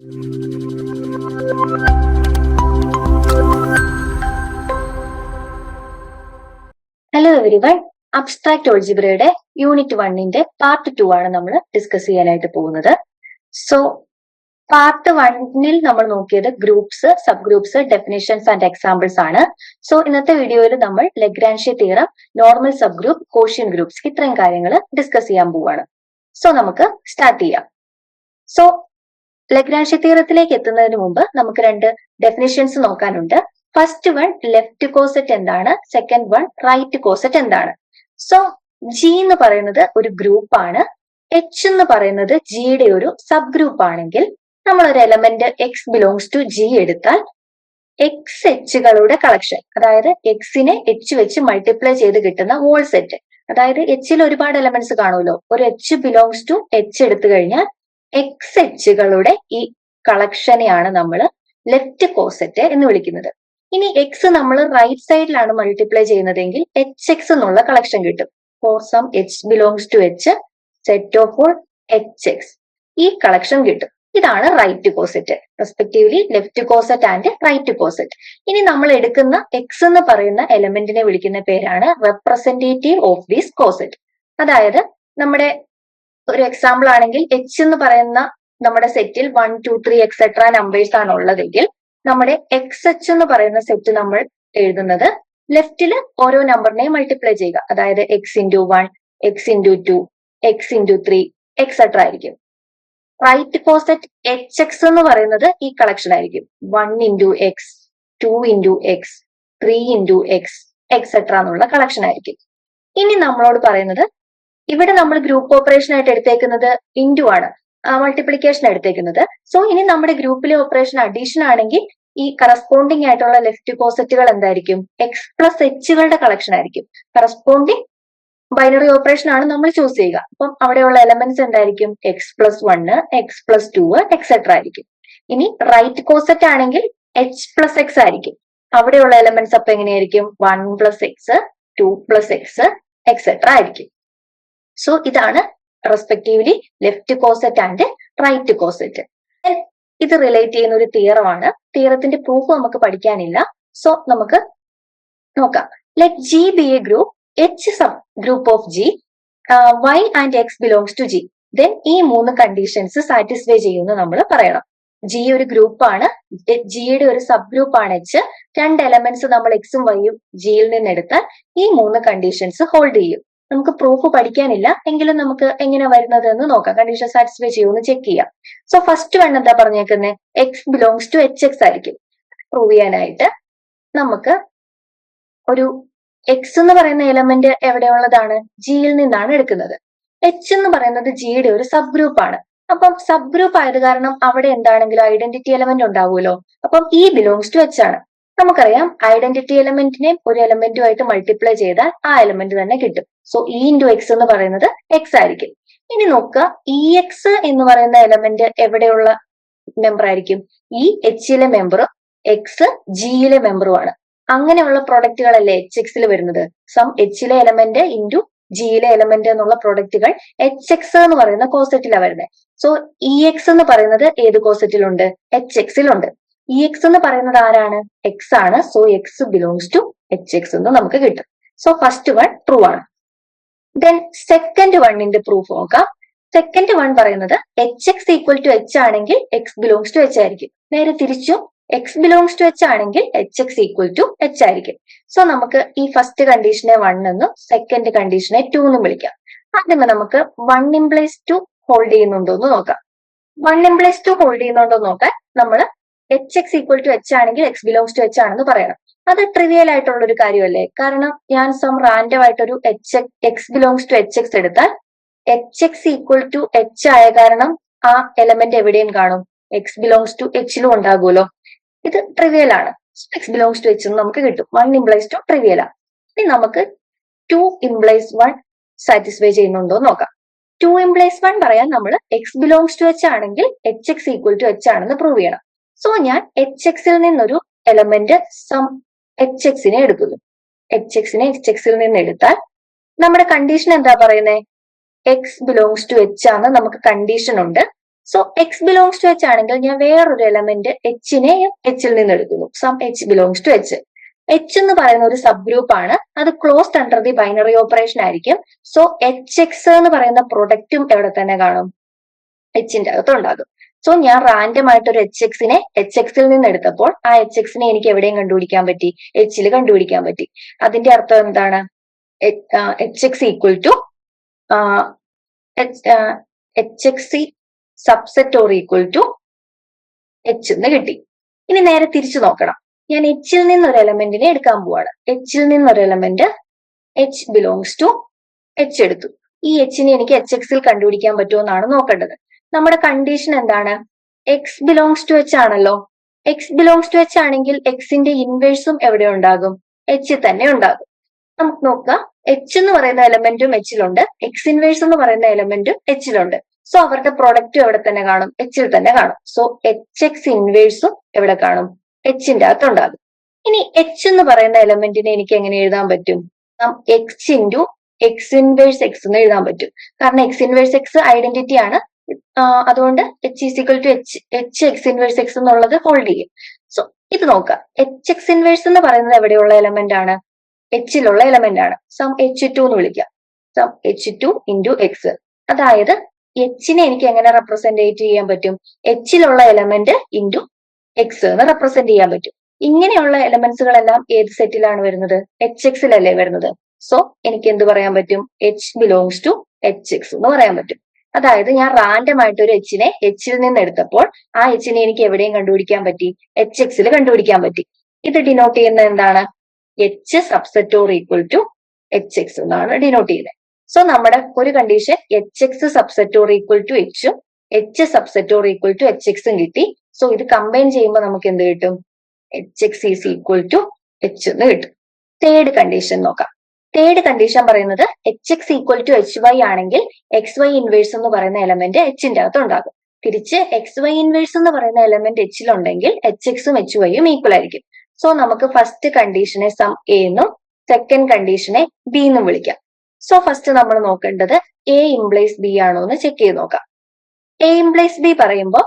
Hello everyone, abstract ഓൾജിബ്രയുടെ unit 1ന്റെ part 2 ആണ് നമ്മൾ ഡിസ്കസ് ചെയ്യാനായിട്ട് പോകുന്നത്. സോ പാർട്ട് 1ൽ നമ്മൾ നോക്കിയത് groups, subgroups, definitions and examples ആണ്. സോ ഇന്നത്തെ വീഡിയോയിൽ നമ്മൾ Lagrange's theorem, normal subgroup, quotient groups ഇത്രയും കാര്യങ്ങൾ ഡിസ്കസ് ചെയ്യാൻ പോവാണ്. സോ നമുക്ക് സ്റ്റാർട്ട് ചെയ്യാം. സോ ലഗ്രാൻഷി തിയറത്തിലേക്ക് എത്തുന്നതിന് മുമ്പ് നമുക്ക് രണ്ട് ഡെഫിനിഷൻസ് നോക്കാനുണ്ട്. ഫസ്റ്റ് വൺ ലെഫ്റ്റ് കോസെറ്റ് എന്താണ്, സെക്കൻഡ് വൺ റൈറ്റ് കോസെറ്റ് എന്താണ്. സോ ജി എന്ന് പറയുന്നത് ഒരു ഗ്രൂപ്പ് ആണ്. എച്ച് എന്ന് പറയുന്നത് ജിയുടെ ഒരു സബ് ഗ്രൂപ്പ് ആണെങ്കിൽ നമ്മൾ ഒരു element X belongs to G എടുത്താൽ എക്സ് എച്ചുകളുടെ കളക്ഷൻ, അതായത് എക്സിനെ എച്ച് വെച്ച് മൾട്ടിപ്ലൈ ചെയ്ത് കിട്ടുന്ന വോൾ സെറ്റ്, അതായത് എച്ചിൽ ഒരുപാട് എലമെന്റ്സ് കാണുമല്ലോ, ഒരു എച്ച് ബിലോങ്സ് ടു എച്ച് എടുത്തു കഴിഞ്ഞാൽ എക്സ് എച്ചുകളുടെ ഈ കളക്ഷനെയാണ് നമ്മൾ ലെഫ്റ്റ് കോസെറ്റ് എന്ന് വിളിക്കുന്നത്. ഇനി എക്സ് നമ്മൾ റൈറ്റ് സൈഡിലാണ് മൾട്ടിപ്ലൈ ചെയ്യുന്നതെങ്കിൽ എച്ച് എക്സ് എന്നുള്ള കളക്ഷൻ കിട്ടും. For some H belongs to H, set of all H X, ഈ കളക്ഷൻ കിട്ടും. ഇതാണ് right coset, respectively left coset and right coset. ഇനി നമ്മൾ എടുക്കുന്ന എക്സ് എന്ന് പറയുന്ന എലമെന്റിനെ വിളിക്കുന്ന പേരാണ് റെപ്രസെന്റേറ്റീവ് ഓഫ് ദിസ് കോസെറ്റ്. അതായത് നമ്മുടെ ഒരു എക്സാമ്പിൾ ആണെങ്കിൽ എച്ച് എന്ന് പറയുന്ന നമ്മുടെ സെറ്റിൽ 1, 2, 3 എക്സെട്ര നമ്പേഴ്സ് ആണ് ഉള്ളതെങ്കിൽ നമ്മുടെ എക്സ് എച്ച് എന്ന് പറയുന്ന സെറ്റ് നമ്മൾ എഴുതുന്നത് ലെഫ്റ്റില് ഓരോ നമ്പറിനെയും മൾട്ടിപ്ലൈ ചെയ്യുക, അതായത് X into 1, X into 2, X into 3 etcetera ആയിരിക്കും. റൈറ്റ് കോസെറ്റ് എച്ച് എക്സ് എന്ന് പറയുന്നത് ഈ കളക്ഷൻ ആയിരിക്കും. 1 into X, 2 into X, 3 into X etcetera എന്നുള്ള കളക്ഷൻ ആയിരിക്കും. ഇനി നമ്മളോട് പറയുന്നത്, ഇവിടെ നമ്മൾ ഗ്രൂപ്പ് ഓപ്പറേഷൻ ആയിട്ട് എടുത്തേക്കുന്നത് ഇൻറ്റു ആണ്, മൾട്ടിപ്ലിക്കേഷൻ എടുത്തേക്കുന്നത്. സോ ഇനി നമ്മുടെ ഗ്രൂപ്പിലെ ഓപ്പറേഷൻ അഡീഷൻ ആണെങ്കിൽ ഈ കറസ്പോണ്ടിങ് ആയിട്ടുള്ള ലെഫ്റ്റ് കോസെറ്റുകൾ എന്തായിരിക്കും, എക്സ് പ്ലസ് എച്ചുകളുടെ കളക്ഷൻ ആയിരിക്കും. കറസ്പോണ്ടിങ് ബൈനറി ഓപ്പറേഷൻ ആണ് നമ്മൾ ചൂസ് ചെയ്യുക. അപ്പം അവിടെയുള്ള എലമെന്റ്സ് എന്തായിരിക്കും, X plus 1, X plus 2 etcetera ആയിരിക്കും. ഇനി റൈറ്റ് കോസെറ്റ് ആണെങ്കിൽ എച്ച് പ്ലസ് എക്സ് ആയിരിക്കും. അവിടെയുള്ള എലമെന്റ്സ് അപ്പൊ എങ്ങനെയായിരിക്കും, 1 plus X, 2 plus X etcetera ആയിരിക്കും. സോ ഇതാണ് respectively left coset and right coset. ഇത് റിലേറ്റ് ചെയ്യുന്ന ഒരു തിയറമാണ്. തിയറത്തിന്റെ പ്രൂഫ് നമുക്ക് പഠിക്കാനില്ല. സോ നമുക്ക് നോക്കാം. Let G be a group, H subgroup of G, Y and X belongs to G. Then ഈ മൂന്ന് കണ്ടീഷൻസ് സാറ്റിസ്ഫൈ ചെയ്യുമെന്ന് നമ്മൾ പറയണം. ജി ഒരു ഗ്രൂപ്പാണ്, ജിയുടെ ഒരു സബ് ഗ്രൂപ്പ് ആണ് എച്ച്. രണ്ട് എലമെന്റ്സ് നമ്മൾ എക്സും വൈയും ജിയിൽ നിന്ന് എടുത്താൽ ഈ മൂന്ന് കണ്ടീഷൻസ് ഹോൾഡ് ചെയ്യും. നമുക്ക് പ്രൂഫ് പഠിക്കാനില്ല, എങ്കിലും നമുക്ക് എങ്ങനെ വരുന്നത് എന്ന് നോക്കാം. കണ്ടീഷൻ സാറ്റിസ്ഫൈ ചെയ്യുമെന്ന് ചെക്ക് ചെയ്യാം. സോ ഫസ്റ്റ് വൺ എന്താ പറഞ്ഞേക്കുന്നത്, X belongs to H X ആയിരിക്കും. പ്രൂവ് ചെയ്യാനായിട്ട് നമുക്ക് ഒരു എക്സ് എന്ന് പറയുന്ന എലമെന്റ് എവിടെയുള്ളതാണ്, ജിയിൽ നിന്നാണ് എടുക്കുന്നത്. എച്ച് എന്ന് പറയുന്നത് ജിയുടെ ഒരു സബ് ഗ്രൂപ്പ് ആണ്. അപ്പം സബ് ഗ്രൂപ്പ് ആയത് കാരണം അവിടെ എന്താണെങ്കിലും ഐഡന്റിറ്റി എലമെന്റ് ഉണ്ടാവുമല്ലോ. അപ്പം ഇ ബിലോങ്സ് ടു എച്ച് ആണ്. നമുക്കറിയാം ഐഡന്റിറ്റി എലമെന്റിനെ ഒരു എലമെന്റുമായിട്ട് മൾട്ടിപ്ലൈ ചെയ്താൽ ആ എലമെന്റ് തന്നെ കിട്ടും. സോ ഇ ഇൻറ്റു എക്സ് എന്ന് പറയുന്നത് എക്സ് ആയിരിക്കും. ഇനി നോക്കുക, ഇ എക്സ് എന്ന് പറയുന്ന എലമെന്റ് എവിടെയുള്ള മെമ്പർ ആയിരിക്കും, ഈ എച്ചിലെ മെമ്പറും എക്സ് ജിയിലെ മെമ്പറുമാണ്. അങ്ങനെയുള്ള പ്രൊഡക്റ്റുകളല്ലേ എച്ച് എക്സിൽ വരുന്നത്. സം എച്ചിലെ എലമെന്റ് ഇൻറ്റു ജിയിലെ എലമെന്റ് എന്നുള്ള പ്രൊഡക്റ്റുകൾ എച്ച് എക്സ് എന്ന് പറയുന്ന കോസെറ്റിലാണ് വരുന്നത്. സോ ഇ എക്സ് എന്ന് പറയുന്നത് ഏത് കോസെറ്റിലുണ്ട്, എച്ച് എക്സിലുണ്ട്. ഇ എക്സ് എന്ന് പറയുന്നത് ആരാണ്, എക്സ് ആണ്. So X belongs to H X എന്ന് നമുക്ക് കിട്ടും. സോ ഫസ്റ്റ് വൺ ട്രൂ ആണ്. ദെൻ സെക്കൻഡ് വണ്ണിന്റെ പ്രൂഫ് നോക്കാം. സെക്കൻഡ് വൺ പറയുന്നത് H X equal to H ആണെങ്കിൽ എക്സ് ബിലോങ്സ് ടു എച്ച് ആയിരിക്കും. നേരെ തിരിച്ചും എക്സ് ബിലോങ്സ് ടു എച്ച് ആണെങ്കിൽ H X equal to H ആയിരിക്കും. സോ നമുക്ക് ഈ ഫസ്റ്റ് കണ്ടീഷനെ 1 എന്നും സെക്കൻഡ് കണ്ടീഷനെ 2 എന്നും വിളിക്കാം. ആദ്യമേ നമുക്ക് 1 ഇംപ്ലൈസ് 2 ഹോൾഡ് ചെയ്യുന്നുണ്ടോ എന്ന് നോക്കാം. 1 ഇംപ്ലൈസ് 2 ഹോൾഡ് ചെയ്യുന്നുണ്ടോ എന്ന് നോക്കാൻ നമ്മൾ H X equal to H ആണെങ്കിൽ എക്സ് ബിലോങ്സ് ടു എച്ച് ആണെന്ന് പറയണം. അത് ട്രിവിയൽ ആയിട്ടുള്ള ഒരു കാര്യമല്ലേ. കാരണം ഞാൻ സം റാൻഡം ആയിട്ടൊരു X belongs to H X എടുത്താൽ H X equal to H ആയ കാരണം ആ എലമെന്റ് എവിടെയും കാണും, എക്സ് ബിലോങ്സ് ടു എച്ചിലും ഉണ്ടാകുമല്ലോ. ഇത് ട്രിവിയൽ ആണ്. എക്സ് ബിലോങ്സ് ടു എച്ച് നമുക്ക് കിട്ടും. 1 ഇംപ്ലൈസ് 2 ട്രിവിയൽ ആണ്. ഇനി നമുക്ക് 2 ഇംപ്ലൈസ് 1 സാറ്റിസ്ഫൈ ചെയ്യുന്നുണ്ടോ എന്ന് നോക്കാം. 2 ഇംപ്ലൈസ് 1 പറയാൻ നമ്മൾ എക്സ് ബിലോങ്സ് ടു എച്ച് ആണെങ്കിൽ H X equal to H ആണെന്ന് പ്രൂവ് ചെയ്യണം. സോ ഞാൻ എച്ച് എക്സിൽ നിന്നൊരു എലമെന്റ് സം എച്ച് എക്സിനെ എടുക്കുന്നു. എച്ച് എക്സിനെ എച്ച് എക്സിൽ നിന്ന് എടുത്താൽ നമ്മുടെ കണ്ടീഷൻ എന്താ പറയുന്നത്, എക്സ് ബിലോങ്സ് ടു എച്ച് ആണ് നമുക്ക് കണ്ടീഷൻ ഉണ്ട്. So X belongs to H ആണെങ്കിൽ ഞാൻ വേറൊരു എലമെന്റ് എച്ചിനെ എച്ചിൽ നിന്ന് എടുക്കുന്നു. Some H belongs to H. H എന്ന് പറയുന്ന ഒരു സബ് ഗ്രൂപ്പ് ആണ്. അത് closed under the binary operation ആയിരിക്കും. സോ എച്ച് എക്സ് എന്ന് പറയുന്ന പ്രൊഡക്റ്റും എവിടെ തന്നെ കാണും? എച്ചിന്റെ അകത്ത് ഉണ്ടാകും. സോ ഞാൻ റാൻഡം ആയിട്ട് ഒരു എച്ച് എക്സിനെ എച്ച് എക്സിൽ നിന്ന് എടുത്തപ്പോൾ ആ എച്ച് എക്സിനെ എനിക്ക് എവിടെയും കണ്ടുപിടിക്കാൻ പറ്റി? എച്ചിൽ കണ്ടുപിടിക്കാൻ പറ്റി. അതിന്റെ അർത്ഥം എന്താണ്? H X equal to H X subset or equal to H എന്ന് കിട്ടി. ഇനി നേരെ തിരിച്ചു നോക്കണം. ഞാൻ എച്ചിൽ നിന്ന് ഒരു എലമെന്റിനെ എടുക്കാൻ പോവാണ്. എച്ചിൽ നിന്ന് ഒരു element H belongs to H എടുത്തു. ഈ എച്ചിനെ എനിക്ക് എച്ച് എക്സിൽ കണ്ടുപിടിക്കാൻ പറ്റുമോ എന്നാണ് നോക്കേണ്ടത്. നമ്മുടെ കണ്ടീഷൻ എന്താണ്? എക്സ് ബിലോങ്സ് ടു എച്ച് ആണല്ലോ. എക്സ് ബിലോങ്സ് ടു എച്ച് ആണെങ്കിൽ എക്സിന്റെ ഇൻവേഴ്സും എവിടെ ഉണ്ടാകും? എച്ചിൽ തന്നെ ഉണ്ടാകും. നമുക്ക് നോക്കാം. എച്ച് എന്ന് പറയുന്ന എലമെന്റും എച്ചിലുണ്ട്, എക്സ് ഇൻവേഴ്സ് എന്ന് പറയുന്ന എലമെന്റും എച്ചിലുണ്ട്. സോ അവരുടെ പ്രൊഡക്റ്റും എവിടെ തന്നെ കാണും? എച്ചിൽ തന്നെ കാണും. സോ എച്ച് എക്സ് ഇൻവേഴ്സും എവിടെ കാണും? എച്ചിന്റെ അകത്ത് ഉണ്ടാകും. ഇനി എച്ച് എന്ന് പറയുന്ന എലമെന്റിനെ എനിക്ക് എങ്ങനെ എഴുതാൻ പറ്റും? X into X inverse X എന്ന് എഴുതാൻ പറ്റും. കാരണം എക്സ് ഇൻവേഴ്സ് എക്സ് ഐഡന്റിറ്റി ആണ്. അതുകൊണ്ട് H is equal to H X inverse X എന്നുള്ളത് ഹോൾഡ് ചെയ്യും. സോ ഇത് നോക്കാം. എച്ച് എക്സ് ഇൻവേഴ്സ് എന്ന് പറയുന്നത് എവിടെയുള്ള എലമെന്റ് ആണ്? എച്ചിലുള്ള എലമെന്റ് ആണ്. സം എച്ച് ടു എന്ന് വിളിക്കാം. Some H two into X. അതായത് എച്ചിനെ എനിക്ക് എങ്ങനെ റെപ്രസെന്റേറ്റ് ചെയ്യാൻ പറ്റും? എച്ചിലുള്ള എലമെന്റ് ഇൻറ്റു എക്സ് എന്ന് റെപ്രസെന്റ് ചെയ്യാൻ പറ്റും. ഇങ്ങനെയുള്ള എലമെന്റ്സുകളെല്ലാം ഏത് സെറ്റിലാണ് വരുന്നത്? എച്ച് എക്സിലല്ലേ വരുന്നത്. സോ എനിക്ക് എന്ത് പറയാൻ പറ്റും? H belongs to H X എന്ന് പറയാൻ പറ്റും. അതായത് ഞാൻ റാൻഡം ആയിട്ട് ഒരു എച്ചിനെ എച്ചിൽ നിന്ന് എടുത്തപ്പോൾ ആ എച്ചിനെ എനിക്ക് എവിടെയും കണ്ടുപിടിക്കാൻ പറ്റി? എച്ച് എക്സിൽ കണ്ടുപിടിക്കാൻ പറ്റി. ഇത് ഡിനോട്ട് ചെയ്യുന്നത് എന്താണ്? H subset or equal to H X എന്നാണ് ഡിനോട്ട് ചെയ്യുന്നത്. സോ നമ്മുടെ ഒരു condition H X subset or equal to എച്ചും H subset or equal to H എക്സും കിട്ടി. സോ ഇത് കമ്പൈൻ ചെയ്യുമ്പോൾ നമുക്ക് എന്ത് കിട്ടും? H X is equal to H എന്ന് കിട്ടും. തേർഡ് കണ്ടീഷൻ നോക്കാം. തേർഡ് കണ്ടീഷൻ പറയുന്നത് H X equal to H Y ആണെങ്കിൽ എക്സ് വൈ ഇൻവേഴ്സ് എന്ന് പറയുന്ന എലമെന്റ് എച്ചിന്റെ അകത്ത് ഉണ്ടാകും. തിരിച്ച് എക്സ് വൈ ഇൻവേഴ്സ് എന്ന് പറയുന്ന എലമെന്റ് എച്ചിലുണ്ടെങ്കിൽ എച്ച് എക്സും എച്ച് വൈയും ഈക്വൽ ആയിരിക്കും. സോ നമുക്ക് ഫസ്റ്റ് കണ്ടീഷനെ സം എ എന്നും സെക്കൻഡ് കണ്ടീഷനെ ബി എന്നും വിളിക്കാം. സോ ഫസ്റ്റ് നമ്മൾ നോക്കേണ്ടത് എ ഇംപ്ലൈസ് ബി ആണോ എന്ന് ചെക്ക് ചെയ്ത് നോക്കാം. എ ഇംപ്ലൈസ് ബി പറയുമ്പോൾ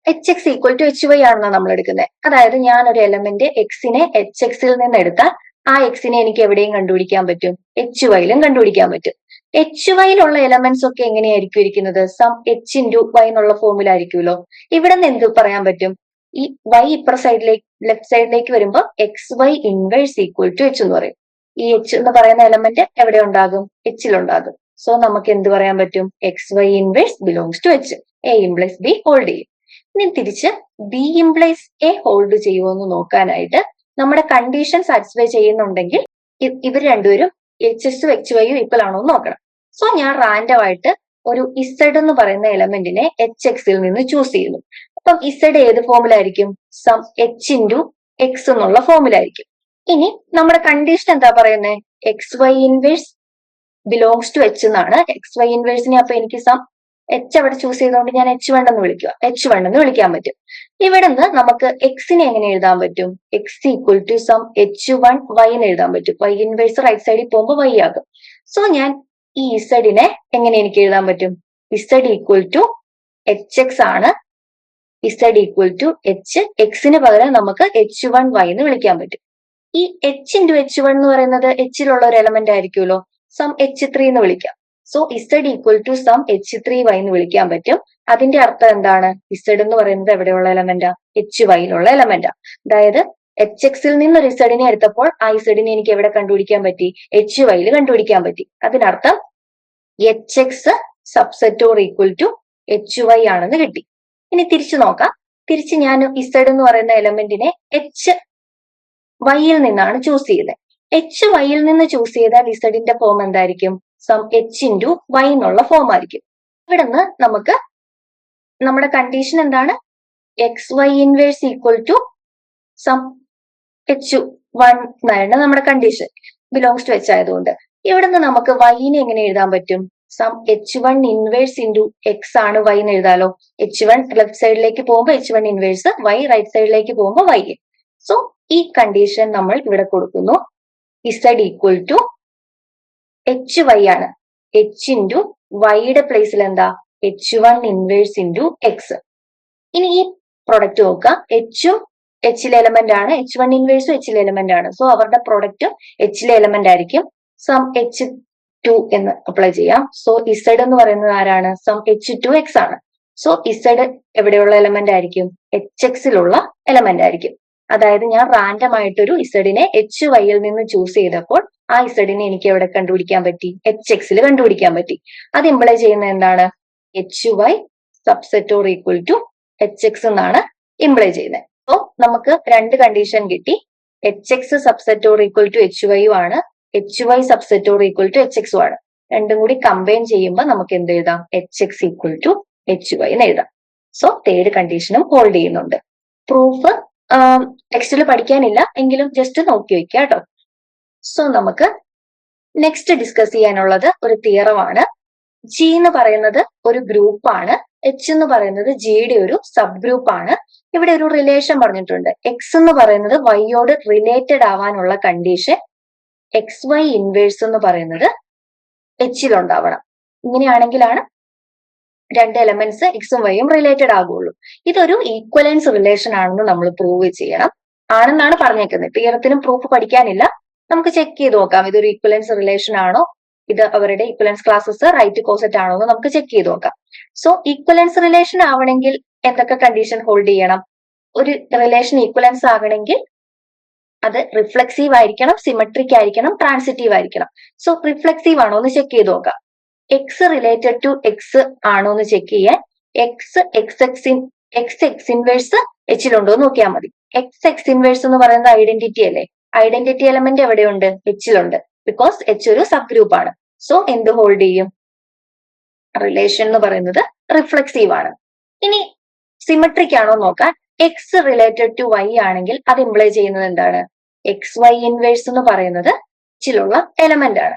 H X equal to H Y ആണെന്നാണ് നമ്മൾ എടുക്കുന്നത്. അതായത് ഞാൻ ഒരു എലമെന്റ് എക്സിനെ എച്ച് എക്സിൽ നിന്ന് എടുത്താൽ ആ എക്സിനെ എനിക്ക് എവിടെയും കണ്ടുപിടിക്കാൻ പറ്റും? എച്ച് വൈയിലും കണ്ടുപിടിക്കാൻ പറ്റും. എച്ച് വൈയിലുള്ള എലമെന്റ്സ് ഒക്കെ എങ്ങനെയായിരിക്കും ഇരിക്കുന്നത്? സം എച്ച് ഇൻറ്റു വൈ എന്നുള്ള ഫോമിലായിരിക്കുമല്ലോ. ഇവിടെ നിന്ന് എന്ത് പറയാൻ പറ്റും? ഈ വൈ ഇപ്പുറ സൈഡിലേക്ക് ലെഫ്റ്റ് സൈഡിലേക്ക് വരുമ്പോൾ X Y inverse equal to H എന്ന് പറയും. ഈ എച്ച് എന്ന് പറയുന്ന എലമെന്റ് എവിടെ ഉണ്ടാകും? എച്ചിലുണ്ടാകും. സോ നമുക്ക് എന്ത് പറയാൻ പറ്റും? X Y inverse belongs to H. A implies B hold ചെയ്യും. ഇനി തിരിച്ച് ബി ഇംപ്ലൈസ് എ ഹോൾഡ് ചെയ്യുമോ എന്ന് നോക്കാനായിട്ട് നമ്മുടെ കണ്ടീഷൻ സാറ്റിസ്ഫൈ ചെയ്യുന്നുണ്ടെങ്കിൽ ഇവർ രണ്ടുപേരും എച്ച് എസും എച്ച് വൈയും ഈക്വൽ ആണോ എന്ന് നോക്കണം. സോ ഞാൻ റാൻഡം ആയിട്ട് ഒരു ഇസഡ് എന്ന് പറയുന്ന എലമെന്റിനെ എച്ച് എക്സിൽ നിന്ന് ചൂസ് ചെയ്യുന്നു. അപ്പം ഇസഡ് ഏത് ഫോമിലായിരിക്കും? സം എച്ച് ഇൻറ്റു എക്സ് എന്നുള്ള ഫോമിലായിരിക്കും. ഇനി നമ്മുടെ കണ്ടീഷൻ എന്താ പറയുന്നത്? X Y inverse belongs to H എന്നാണ്. എക്സ് വൈ ഇൻവേഴ്സിനെ അപ്പൊ എനിക്ക് സം എച്ച് അവിടെ ചൂസ് ചെയ്തുകൊണ്ട് ഞാൻ എച്ച് വൺ എന്ന് വിളിക്കുക. എച്ച് വൺ എന്ന് വിളിക്കാൻ പറ്റും. ഇവിടെ നിന്ന് നമുക്ക് എക്സിനെ എങ്ങനെ എഴുതാൻ പറ്റും? X equal to some h one y എന്ന് എഴുതാൻ പറ്റും. വൈ ഇൻവേഴ്സ് റൈറ്റ് സൈഡിൽ പോകുമ്പോൾ വൈ ആകും. സോ ഞാൻ ഈ ഇസഡിനെ എങ്ങനെ എനിക്ക് എഴുതാൻ പറ്റും? Z equal to H x ആണ്. ഇസഡ് ഈക്വൽ ടു എച്ച് എക്സിന് പകരം നമുക്ക് എച്ച് വൺ വൈ എന്ന് വിളിക്കാൻ പറ്റും. ഈ എച്ച് ഇൻറ്റു എച്ച് വൺ എന്ന് പറയുന്നത് എച്ചിലുള്ള ഒരു എലമെന്റ് ആയിരിക്കുമല്ലോ. സം എച്ച് ത്രീ എന്ന് വിളിക്കാം. So z equal to some h three y എന്ന് വിളിക്കാൻ പറ്റും. അതിന്റെ അർത്ഥം എന്താണ്? ഇസഡ് എന്ന് പറയുന്നത് എവിടെയുള്ള എലമെന്റാ? എച്ച് വൈയിലുള്ള എലമെന്റാ. അതായത് എച്ച് എക്സിൽ നിന്ന് ഒരു ഇസഡിനെ എടുത്തപ്പോൾ ആ ഇസഡിനെ എനിക്ക് എവിടെ കണ്ടുപിടിക്കാൻ പറ്റി? എച്ച് വൈയിൽ കണ്ടുപിടിക്കാൻ പറ്റി. അതിനർത്ഥം h X subset or equal to H y ആണെന്ന് കിട്ടി. ഇനി തിരിച്ചു നോക്കാം. തിരിച്ച് ഞാൻ ഇസഡ് എന്ന് പറയുന്ന എലമെന്റിനെ എച്ച് വൈയിൽ നിന്നാണ് ചൂസ് ചെയ്യുന്നത്. എച്ച് വൈയിൽ നിന്ന് ചൂസ് ചെയ്താൽ ഇസഡിന്റെ ഫോം എന്തായിരിക്കും? സം എച്ച് ഇൻറ്റു വൈ എന്നുള്ള ഫോം ആയിരിക്കും. ഇവിടെ നിന്ന് നമുക്ക് നമ്മുടെ കണ്ടീഷൻ എന്താണ്? X Y inverse equal to some h one എന്നാണ് നമ്മുടെ കണ്ടീഷൻ. ബിലോങ്സ് ടു എച്ച് ആയതുകൊണ്ട് ഇവിടെ നിന്ന് നമുക്ക് വൈനെ എങ്ങനെ എഴുതാൻ പറ്റും? Some h one inverse into x ആണ് വൈ എന്ന് എഴുതാലോ. എച്ച് വൺ ലെഫ്റ്റ് സൈഡിലേക്ക് പോകുമ്പോൾ h one inverse, y right സൈഡിലേക്ക് പോകുമ്പോൾ വൈ. സോ ഈ കണ്ടീഷൻ നമ്മൾ ഇവിടെ കൊടുക്കുന്നു. Z equal to H y ആണ്. എച്ച് ഇൻറ്റു വൈയുടെ പ്ലേസിൽ എന്താ? H1 inverse into X. ഇനി ഈ പ്രൊഡക്റ്റ് നോക്കുക, എച്ചും എച്ചിലെ എലമെന്റ് ആണ്, H1 ഇൻവേഴ്സും എച്ചിലെ എലമെന്റ് ആണ്. സോ അവരുടെ പ്രൊഡക്റ്റ് എച്ചിലെ എലമെന്റ് ആയിരിക്കും. സം H2 എന്ന് അപ്ലൈ ചെയ്യാം. സോ ഇസഡ് എന്ന് പറയുന്നത് ആരാണ്? സം H2x ആണ്. സോ ഇസഡ് എവിടെയുള്ള എലമെന്റ് ആയിരിക്കും? HXിലുള്ള എലമെന്റ് ആയിരിക്കും. അതായത് ഞാൻ റാൻഡം ആയിട്ടൊരു ഇസഡിനെ HYയിൽ നിന്ന് ചൂസ് ചെയ്തപ്പോൾ ആ ഇസഡിനെ എനിക്ക് എവിടെ കണ്ടുപിടിക്കാൻ പറ്റി? HXിൽ കണ്ടുപിടിക്കാൻ പറ്റി. അത് ഇംപ്ലൈ ചെയ്യുന്ന എന്താണ്? HY subset or equal to HX എന്നാണ് ഇംപ്ലൈ ചെയ്യുന്നത്. സോ നമുക്ക് രണ്ട് കണ്ടീഷൻ കിട്ടി. HX subset or equal to HY ആണ്, HY subset or equal to HX ആണ്. രണ്ടും കൂടി കമ്പൈൻ ചെയ്യുമ്പോൾ നമുക്ക് എന്ത് എഴുതാം? HX ഈക്വൽ ടു HY എന്ന് എഴുതാം. സോ തേർഡ് കണ്ടീഷനും ഹോൾഡ് ചെയ്യുന്നുണ്ട്. പ്രൂഫ് ടെക്സ്റ്റിൽ പഠിക്കാനില്ല, എങ്കിലും ജസ്റ്റ് നോക്കി വെക്കുക കേട്ടോ. സോ നമുക്ക് നെക്സ്റ്റ് ഡിസ്കസ് ചെയ്യാനുള്ളത് ഒരു തിയറമാണ്. ജി എന്ന് പറയുന്നത് ഒരു ഗ്രൂപ്പാണ്, എച്ച് എന്ന് പറയുന്നത് ജിയുടെ ഒരു സബ് ഗ്രൂപ്പാണ്. ഇവിടെ ഒരു റിലേഷൻ പറഞ്ഞിട്ടുണ്ട്. എക്സ് എന്ന് പറയുന്നത് വൈയോട് റിലേറ്റഡ് ആവാനുള്ള കണ്ടീഷൻ XY ഇൻവേഴ്സ് എന്ന് പറയുന്നത് എച്ചിലുണ്ടാവണം. ഇങ്ങനെയാണെങ്കിലാണ് രണ്ട് എലമെന്റ്സ് എക്സും വൈയും റിലേറ്റഡ് ആകുള്ളൂ. ഇതൊരു ഈക്വലൻസ് റിലേഷൻ ആണെന്ന് നമ്മൾ പ്രൂവ് ചെയ്യണം. ആണെന്നാണ് പറഞ്ഞേക്കുന്നത്. തിയറത്തിനും പ്രൂഫ് പഠിക്കാനില്ല, നമുക്ക് ചെക്ക് ചെയ്ത് നോക്കാം ഇതൊരു ഈക്വലൻസ് റിലേഷൻ ആണോ, ഇത് അവരുടെ ഈക്വലൻസ് ക്ലാസ്സസ് റൈറ്റ് കോസെറ്റ് ആണോ എന്ന് നമുക്ക് ചെക്ക് ചെയ്ത് നോക്കാം. സോ ഈക്വലൻസ് റിലേഷൻ ആവണമെങ്കിൽ എന്തൊക്കെ കണ്ടീഷൻ ഹോൾഡ് ചെയ്യണം? ഒരു റിലേഷൻ ഈക്വലൻസ് ആകണമെങ്കിൽ അത് റിഫ്ലെക്സീവ് ആയിരിക്കണം, സിമെട്രിക് ആയിരിക്കണം, ട്രാൻസിറ്റീവ് ആയിരിക്കണം. സോ റിഫ്ലെക്സീവ് ആണോ എന്ന് ചെക്ക് ചെയ്ത് നോക്കാം. എക്സ് റിലേറ്റഡ് ടു എക്സ് ആണോ എന്ന് ചെക്ക് ചെയ്യാൻ എക്സ് ഇൻവേഴ്സ് എച്ചിലുണ്ടോ എന്ന് നോക്കിയാൽ മതി. എക്സ് ഇൻവേഴ്സ് എന്ന് പറയുന്നത് ഐഡന്റിറ്റി അല്ലേ? ഐഡന്റിറ്റി എലമെന്റ് എവിടെയുണ്ട്? എച്ചിലുണ്ട്. ബിക്കോസ് എച്ച് ഒരു സബ് ഗ്രൂപ്പ് ആണ്. സോ എന്ത് ഹോൾഡ് ചെയ്യും? റിലേഷൻ എന്ന് പറയുന്നത് റിഫ്ലെക്സീവ് ആണ്. ഇനി സിമെട്രിക് ആണോ നോക്കാൻ, എക്സ് റിലേറ്റഡ് ടു വൈ ആണെങ്കിൽ അത് ഇംപ്ലൈ ചെയ്യുന്നത് എന്താണ്? XY ഇൻവേഴ്സ് എന്ന് പറയുന്നത് എച്ചിലുള്ള എലമെന്റ് ആണ്.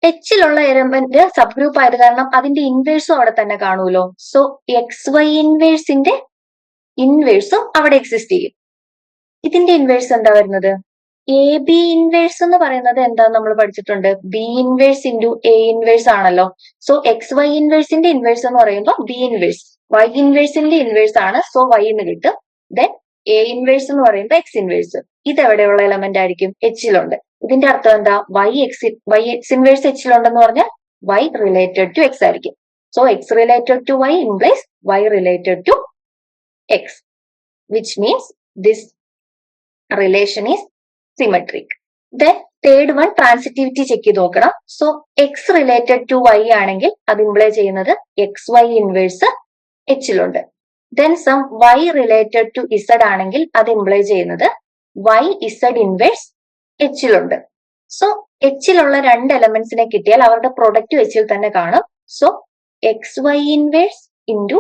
എച്ചിലുള്ള എലമെന്റ് സബ് ഗ്രൂപ്പ് ആയത് കാരണം അതിന്റെ ഇൻവേഴ്സും അവിടെ തന്നെ കാണുമല്ലോ. സോ XY ഇൻവേഴ്സിന്റെ ഇൻവേഴ്സും അവിടെ എക്സിസ്റ്റ് ചെയ്യും. ഇതിന്റെ ഇൻവേഴ്സ് എന്താ വരുന്നത്? AB ഇൻവേഴ്സ് എന്ന് പറയുന്നത് എന്താ നമ്മൾ പഠിച്ചിട്ടുണ്ട്? B inverse into A inverse ആണല്ലോ. സോ XY ഇൻവേഴ്സിന്റെ ഇൻവേഴ്സ് എന്ന് പറയുമ്പോൾ B ഇൻവേഴ്സ്, Y ഇൻവേഴ്സിന്റെ ഇൻവേഴ്സ് ആണ്. സോ Y എന്ന് കിട്ടും. ദെൻ A ഇൻവേഴ്സ് എന്ന് പറയുമ്പോൾ X ഇൻവേഴ്സ്. ഇത് എവിടെയുള്ള എലമെന്റ് ആയിരിക്കും? എച്ചിലുണ്ട്. ഇതിന്റെ അർത്ഥം എന്താ? Y X ഇൻവേഴ്സ് എച്ചിലുണ്ടെന്ന് പറഞ്ഞാൽ Y റിലേറ്റഡ് ടു X ആയിരിക്കും. So X related to Y implies Y related to X, which means this relation is symmetric. Then third one, transitivity check ചെയ്ത് നോക്കണം. So X related to Y ആണെങ്കിൽ അത് imply ചെയ്യുന്നത് XY inverse എച്ചിലുണ്ട്. Then some Y related to Z ആണെങ്കിൽ അത് imply ചെയ്യുന്നത് Y Z inverse എച്ചിലുണ്ട്. സോ എച്ചിലുള്ള രണ്ട് എലമെന്റ്സിനെ കിട്ടിയാൽ അവരുടെ പ്രൊഡക്റ്റ് എച്ചിൽ തന്നെ കാണും. So XY inverse into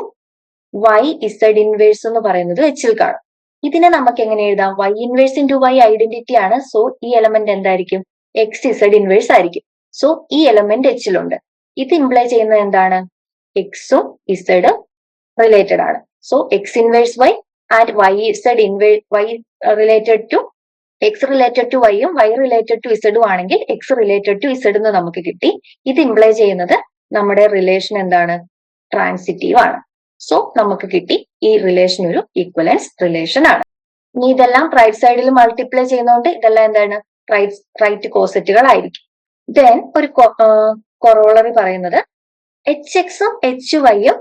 Y Z inverse എന്ന് പറയുന്നത് എച്ചിൽ കാണും. ഇതിനെ നമുക്ക് എങ്ങനെ എഴുതാം? Y inverse into Y identity ആണ്. സോ ഈ എലമെന്റ് എന്തായിരിക്കും? XZ ഇൻവേഴ്സ് ആയിരിക്കും. സോ ഈ എലമെന്റ് എച്ചിലുണ്ട്. ഇത് ഇംപ്ലൈ ചെയ്യുന്നത് എന്താണ്? എക്സും ഇസഡും റിലേറ്റഡ് ആണ്. So X inverse Y and Y related to X related to Yയും Y റിലേറ്റഡ് ടു ഇസഡും ആണെങ്കിൽ X റിലേറ്റഡ് ടു ഇസഡ് എന്ന് നമുക്ക് കിട്ടി. ഇത് ഇംപ്ലൈ ചെയ്യുന്നത് നമ്മുടെ റിലേഷൻ എന്താണ്? ട്രാൻസിറ്റീവ് ആണ്. സോ നമുക്ക് കിട്ടി ഈ റിലേഷൻ ഒരു ഈക്വലൻസ് റിലേഷൻ ആണ്. ഇനി ഇതെല്ലാം റൈറ്റ് സൈഡിൽ മൾട്ടിപ്ലൈ ചെയ്യുന്നതുകൊണ്ട് ഇതെല്ലാം എന്താണ്? റൈറ്റ് കോസെറ്റുകൾ ആയിരിക്കും. ദെൻ ഒരു കൊറോളറി പറയുന്നത് HXും HYയും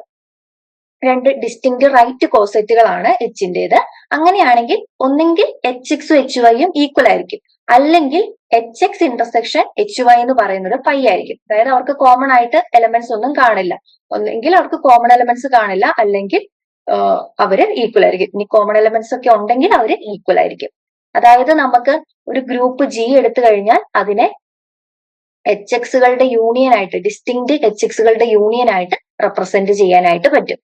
രണ്ട് ഡിസ്റ്റിങ്ക്ട് റൈറ്റ് കോസെറ്റുകളാണ് എച്ചിന്റേത്. അങ്ങനെയാണെങ്കിൽ ഒന്നെങ്കിൽ HXും HYയും ഈക്വൽ ആയിരിക്കും, അല്ലെങ്കിൽ HX ഇന്റർസെക്ഷൻ HY എന്ന് പറയുന്നത് പൈ ആയിരിക്കും. അതായത് അവർക്ക് കോമൺ ആയിട്ട് എലമെന്റ്സ് ഒന്നും കാണില്ല. ഒന്നെങ്കിൽ അവർക്ക് കോമൺ എലമെന്റ്സ് കാണില്ല, അല്ലെങ്കിൽ അവര് ഈക്വൽ ആയിരിക്കും. ഇനി കോമൺ എലമെന്റ്സ് ഒക്കെ ഉണ്ടെങ്കിൽ അവര് ഈക്വൽ ആയിരിക്കും. അതായത് നമുക്ക് ഒരു ഗ്രൂപ്പ് G എടുത്തു കഴിഞ്ഞാൽ അതിനെ HXകളുടെ യൂണിയൻ ആയിട്ട്, ഡിസ്റ്റിങ്ക്ട് HXകളുടെ യൂണിയൻ ആയിട്ട് റെപ്രസെന്റ് ചെയ്യാനായിട്ട് പറ്റും.